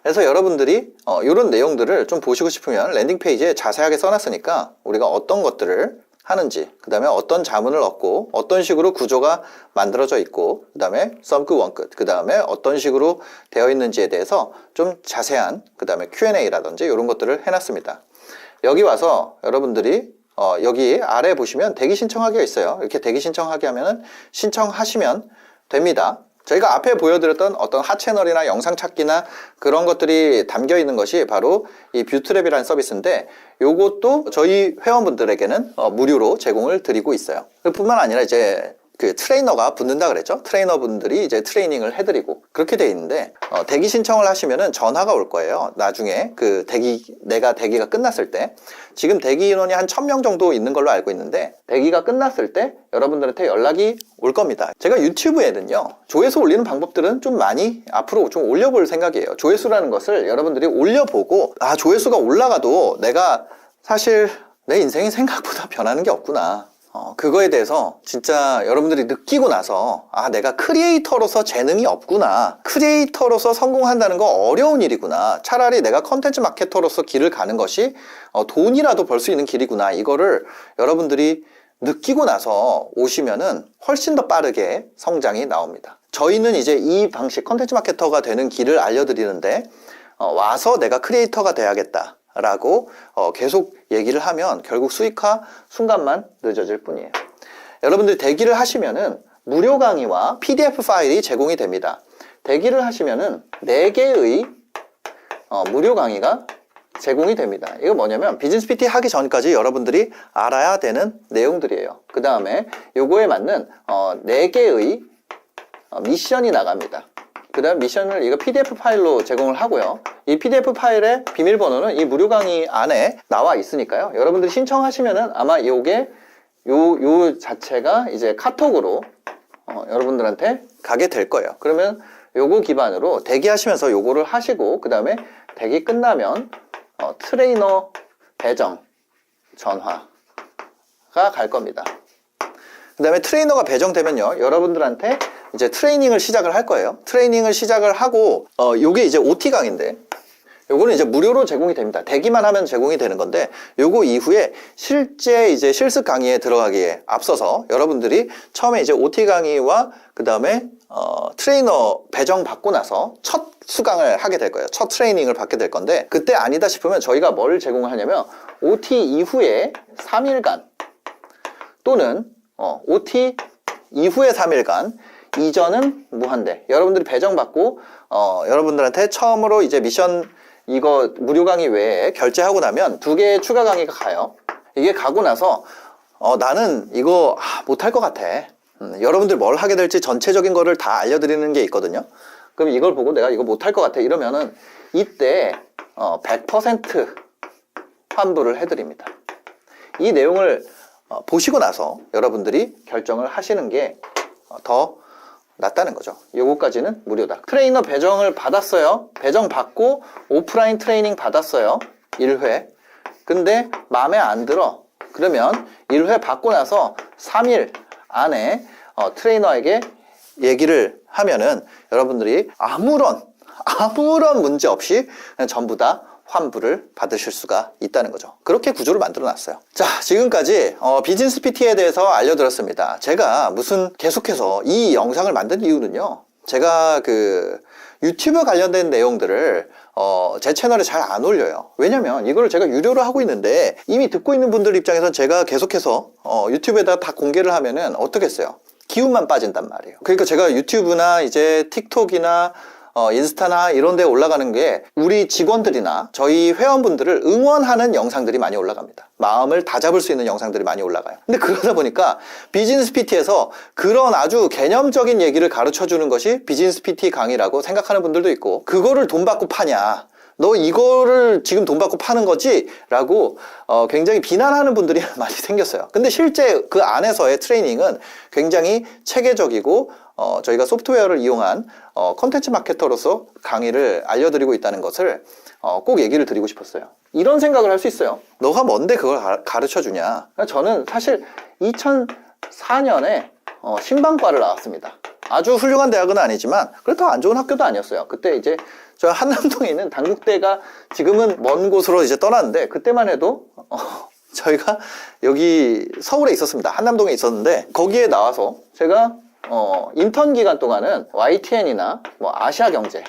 그래서 여러분들이 이런 내용들을 좀 보시고 싶으면 랜딩 페이지에 자세하게 써놨으니까 우리가 어떤 것들을 하는지, 그 다음에 어떤 자문을 얻고 어떤 식으로 구조가 만들어져 있고, 그 다음에 썸끝 원끝, 그 다음에 어떤 식으로 되어 있는지에 대해서 좀 자세한, 그 다음에 Q&A라든지 이런 것들을 해놨습니다. 여기 와서 여러분들이 여기 아래 보시면 대기 신청하기가 있어요. 이렇게 대기 신청하기 하면은 신청하시면 됩니다. 저희가 앞에 보여드렸던 어떤 하채널이나 영상 찾기나 그런 것들이 담겨 있는 것이 바로 이 뷰트랩이라는 서비스인데 요것도 저희 회원분들에게는 무료로 제공을 드리고 있어요. 뿐만 아니라 이제 그 트레이너가 붙는다 그랬죠. 트레이너분들이 이제 트레이닝을 해드리고 그렇게 돼 있는데 대기 신청을 하시면은 전화가 올 거예요. 나중에 그 내가 대기가 끝났을 때 지금 대기 인원이 한 1000명 정도 있는 걸로 알고 있는데 대기가 끝났을 때 여러분들한테 연락이 올 겁니다. 제가 유튜브에는요 조회수 올리는 방법들은 좀 많이 앞으로 좀 올려볼 생각이에요. 조회수라는 것을 여러분들이 올려보고 조회수가 올라가도 내가 사실 내 인생이 생각보다 변하는 게 없구나. 그거에 대해서 진짜 여러분들이 느끼고 나서 내가 크리에이터로서 재능이 없구나. 크리에이터로서 성공한다는 거 어려운 일이구나. 차라리 내가 컨텐츠 마케터로서 길을 가는 것이 돈이라도 벌 수 있는 길이구나. 이거를 여러분들이 느끼고 나서 오시면은 훨씬 더 빠르게 성장이 나옵니다. 저희는 이제 이 방식 컨텐츠 마케터가 되는 길을 알려드리는데 와서 내가 크리에이터가 돼야겠다 라고 계속 얘기를 하면 결국 수익화 순간만 늦어질 뿐이에요. 여러분들 대기를 하시면은 무료 강의와 PDF 파일이 제공이 됩니다. 대기를 하시면은 4개의 무료 강의가 제공이 됩니다. 이거 뭐냐면 비즈니스 PT 하기 전까지 여러분들이 알아야 되는 내용들이에요. 그 다음에 요거에 맞는 4개의 미션이 나갑니다. 그 다음 미션을 이거 PDF 파일로 제공을 하고요. 이 PDF 파일의 비밀번호는 이 무료 강의 안에 나와 있으니까요. 여러분들이 신청하시면은 아마 요게 요 자체가 이제 카톡으로 여러분들한테 가게 될 거예요. 그러면 요거 기반으로 대기하시면서 요거를 하시고 그 다음에 대기 끝나면 트레이너 배정 전화가 갈 겁니다. 그 다음에 트레이너가 배정되면요 여러분들한테 이제 트레이닝을 시작을 할 거예요. 트레이닝을 시작을 하고 요게 이제 OT 강의인데 요거는 이제 무료로 제공이 됩니다. 대기만 하면 제공이 되는 건데 요거 이후에 실제 이제 실습 강의에 들어가기에 앞서서 여러분들이 처음에 이제 OT 강의와 그 다음에 트레이너 배정 받고 나서 첫 수강을 하게 될 거예요. 첫 트레이닝을 받게 될 건데 그때 아니다 싶으면 저희가 뭘 제공을 하냐면 OT 이후에 3일간 또는 OT 이후에 3일간 이전은 무한대. 여러분들이 배정받고 여러분들한테 처음으로 이제 미션 이거 무료 강의 외에 결제하고 나면 2개의 추가 강의가 가요. 이게 가고 나서 나는 이거 못할 것 같아. 여러분들 뭘 하게 될지 전체적인 거를 다 알려드리는 게 있거든요. 그럼 이걸 보고 내가 이거 못할 것 같아 이러면은 이때 100% 환불을 해드립니다. 이 내용을 보시고 나서 여러분들이 결정을 하시는 게 더 낫다는 거죠. 요거까지는 무료다. 트레이너 배정을 받았어요. 배정 받고 오프라인 트레이닝 받았어요. 1회. 근데 마음에 안 들어. 그러면 1회 받고 나서 3일 안에 트레이너에게 얘기를 하면은 여러분들이 아무런 문제 없이 그냥 전부 다 환불을 받으실 수가 있다는 거죠. 그렇게 구조를 만들어 놨어요. 자, 지금까지 비즈니스 PT에 대해서 알려드렸습니다. 제가 계속해서 이 영상을 만든 이유는요. 제가 유튜브 관련된 내용들을 제 채널에 잘 안 올려요. 왜냐면 이거를 제가 유료로 하고 있는데 이미 듣고 있는 분들 입장에서 제가 계속해서 유튜브에다 다 공개를 하면은 어떻겠어요? 기운만 빠진단 말이에요. 그러니까 제가 유튜브나 이제 틱톡이나 인스타나 이런 데 올라가는 게 우리 직원들이나 저희 회원분들을 응원하는 영상들이 많이 올라갑니다. 마음을 다잡을 수 있는 영상들이 많이 올라가요. 근데 그러다 보니까 비즈니스 PT에서 그런 아주 개념적인 얘기를 가르쳐 주는 것이 비즈니스 PT 강의라고 생각하는 분들도 있고 그거를 돈 받고 파냐 너 이거를 지금 돈 받고 파는 거지? 라고 굉장히 비난하는 분들이 많이 생겼어요. 근데 실제 그 안에서의 트레이닝은 굉장히 체계적이고 저희가 소프트웨어를 이용한 컨텐츠 마케터로서 강의를 알려드리고 있다는 것을 꼭 얘기를 드리고 싶었어요. 이런 생각을 할 수 있어요. 너가 뭔데 그걸 가르쳐 주냐? 저는 사실 2004년에 신방과를 나왔습니다. 아주 훌륭한 대학은 아니지만 그래도 안 좋은 학교도 아니었어요. 그때 이제 저 한남동에 있는 당국대가 지금은 먼 곳으로 이제 떠났는데 그때만 해도 저희가 여기 서울에 있었습니다. 한남동에 있었는데 거기에 나와서 제가 인턴 기간 동안은 YTN이나 뭐 아시아경제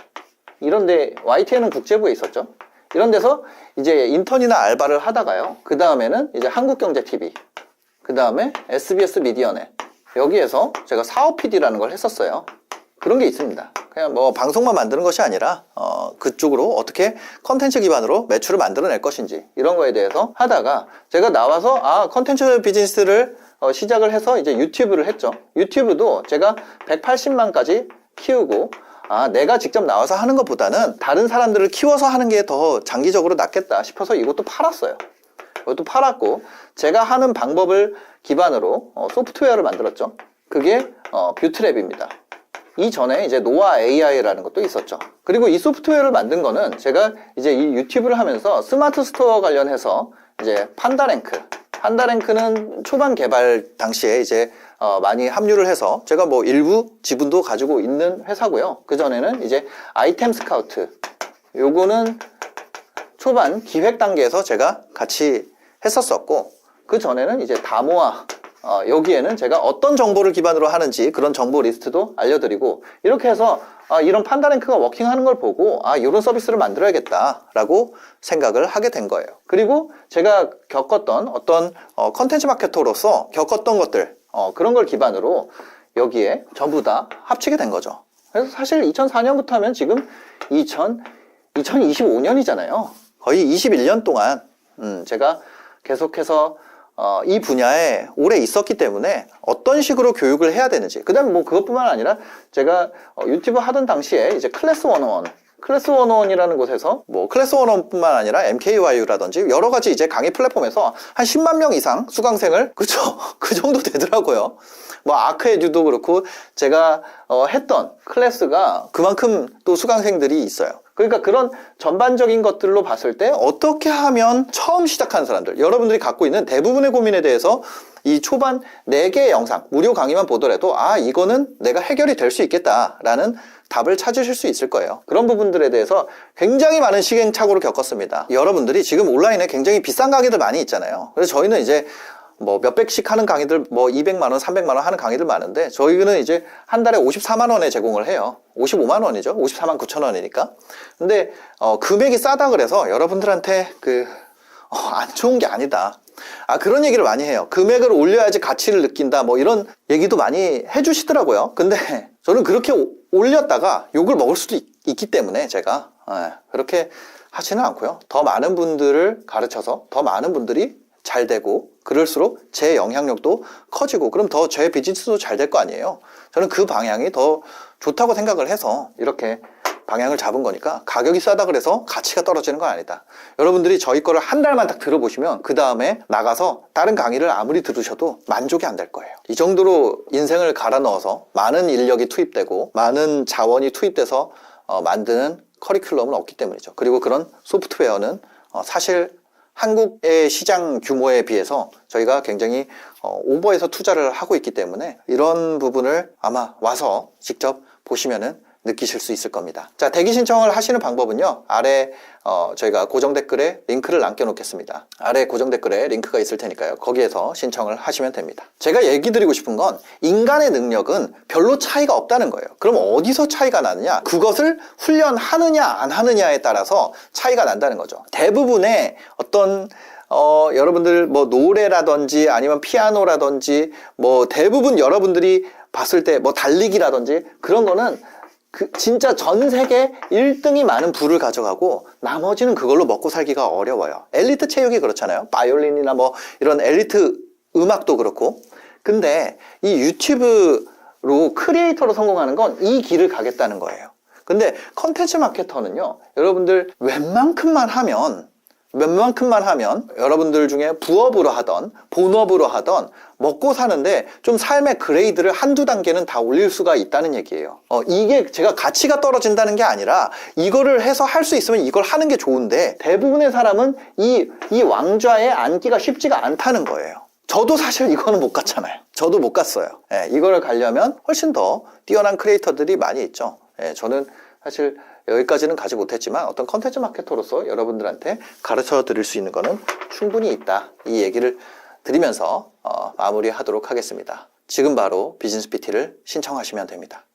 이런데 YTN은 국제부에 있었죠. 이런 데서 이제 인턴이나 알바를 하다가요. 그 다음에는 이제 한국경제TV, 그 다음에 SBS 미디어넷 여기에서 제가 사업 PD라는 걸 했었어요. 그런 게 있습니다. 그냥 뭐 방송만 만드는 것이 아니라 그쪽으로 어떻게 컨텐츠 기반으로 매출을 만들어낼 것인지 이런 거에 대해서 하다가 제가 나와서 컨텐츠 비즈니스를 시작을 해서 이제 유튜브를 했죠. 유튜브도 제가 180만까지 키우고 내가 직접 나와서 하는 것보다는 다른 사람들을 키워서 하는 게 더 장기적으로 낫겠다 싶어서 이것도 팔았어요. 이것도 팔았고, 제가 하는 방법을 기반으로 소프트웨어를 만들었죠. 그게 뷰트랩입니다. 이전에 이제 노아 AI라는 것도 있었죠. 그리고 이 소프트웨어를 만든 거는 제가 이제 이 유튜브를 하면서 스마트 스토어 관련해서 이제 판다랭크는 초반 개발 당시에 이제 많이 합류를 해서 제가 뭐 일부 지분도 가지고 있는 회사고요. 그 전에는 이제 아이템 스카우트, 요거는 초반 기획 단계에서 제가 같이 했었었고, 그 전에는 이제 다모아, 여기에는 제가 어떤 정보를 기반으로 하는지 그런 정보 리스트도 알려드리고, 이렇게 해서 이런 판다랭크가 워킹하는 걸 보고 이런 서비스를 만들어야겠다라고 생각을 하게 된 거예요. 그리고 제가 겪었던 어떤 컨텐츠 마케터로서 겪었던 것들, 그런 걸 기반으로 여기에 전부 다 합치게 된 거죠. 그래서 사실 2004년부터 하면 지금 2025년이잖아요. 거의 21년 동안 제가 계속해서 이 분야에 오래 있었기 때문에 어떤 식으로 교육을 해야 되는지, 그 다음에 뭐 그것뿐만 아니라 제가 유튜브 하던 당시에 이제 클래스 101이라는 곳에서 뭐 클래스 101뿐만 아니라 MKYU라든지 여러 가지 이제 강의 플랫폼에서 한 10만 명 이상 수강생을, 그렇죠? 그 정도 되더라고요. 뭐 아크에듀도 그렇고 제가 했던 클래스가 그만큼 또 수강생들이 있어요. 그러니까 그런 전반적인 것들로 봤을 때 어떻게 하면 처음 시작하는 사람들, 여러분들이 갖고 있는 대부분의 고민에 대해서 이 초반 4개의 영상, 무료 강의만 보더라도 이거는 내가 해결이 될 수 있겠다라는 답을 찾으실 수 있을 거예요. 그런 부분들에 대해서 굉장히 많은 시행착오를 겪었습니다. 여러분들이 지금 온라인에 굉장히 비싼 강의들 많이 있잖아요. 그래서 저희는 이제 뭐 몇백씩 하는 강의들, 뭐 200만 원, 300만 원 하는 강의들 많은데, 저희는 이제 한 달에 54만 원에 제공을 해요. 55만 원이죠. 54만 9천 원이니까. 근데 금액이 싸다 그래서 여러분들한테 안 좋은 게 아니다. 그런 얘기를 많이 해요. 금액을 올려야지 가치를 느낀다, 뭐 이런 얘기도 많이 해주시더라고요. 근데 저는 그렇게 올렸다가 욕을 먹을 수도 있기 때문에 제가 그렇게 하지는 않고요. 더 많은 분들을 가르쳐서 더 많은 분들이 잘 되고, 그럴수록 제 영향력도 커지고, 그럼 더 제 비즈니스도 잘 될 거 아니에요. 저는 그 방향이 더 좋다고 생각을 해서 이렇게 방향을 잡은 거니까, 가격이 싸다 그래서 가치가 떨어지는 건 아니다. 여러분들이 저희 거를 한 달만 딱 들어보시면 그 다음에 나가서 다른 강의를 아무리 들으셔도 만족이 안 될 거예요. 이 정도로 인생을 갈아 넣어서 많은 인력이 투입되고 많은 자원이 투입돼서 만드는 커리큘럼은 없기 때문이죠. 그리고 그런 소프트웨어는 사실 한국의 시장 규모에 비해서 저희가 굉장히 오버해서 투자를 하고 있기 때문에 이런 부분을 아마 와서 직접 보시면은 느끼실 수 있을 겁니다. 자, 대기 신청을 하시는 방법은요, 아래 저희가 고정 댓글에 링크를 남겨 놓겠습니다. 아래 고정 댓글에 링크가 있을 테니까요, 거기에서 신청을 하시면 됩니다. 제가 얘기 드리고 싶은 건, 인간의 능력은 별로 차이가 없다는 거예요. 그럼 어디서 차이가 나느냐? 그것을 훈련하느냐 안 하느냐에 따라서 차이가 난다는 거죠. 대부분의 어떤 여러분들 뭐 노래라든지 아니면 피아노라든지 뭐 대부분 여러분들이 봤을 때 뭐 달리기라든지 그런 거는 진짜 전 세계 1등이 많은 부를 가져가고 나머지는 그걸로 먹고 살기가 어려워요. 엘리트 체육이 그렇잖아요. 바이올린이나 뭐 이런 엘리트 음악도 그렇고. 근데 이 유튜브로 크리에이터로 성공하는 건 이 길을 가겠다는 거예요. 근데 컨텐츠 마케터는요, 여러분들 웬만큼만 하면 여러분들 중에 부업으로 하던 본업으로 하던 먹고 사는데 좀 삶의 그레이드를 한두 단계는 다 올릴 수가 있다는 얘기예요. 이게 제가 가치가 떨어진다는 게 아니라 이거를 해서 할 수 있으면 이걸 하는 게 좋은데, 대부분의 사람은 이 왕좌에 앉기가 쉽지가 않다는 거예요. 저도 사실 이거는 못 갔잖아요. 저도 못 갔어요. 이거를 가려면 훨씬 더 뛰어난 크리에이터들이 많이 있죠. 저는 사실 여기까지는 가지 못했지만 어떤 컨텐츠 마케터로서 여러분들한테 가르쳐 드릴 수 있는 거는 충분히 있다, 이 얘기를 드리면서 마무리하도록 하겠습니다. 지금 바로 비즈니스 PT를 신청하시면 됩니다.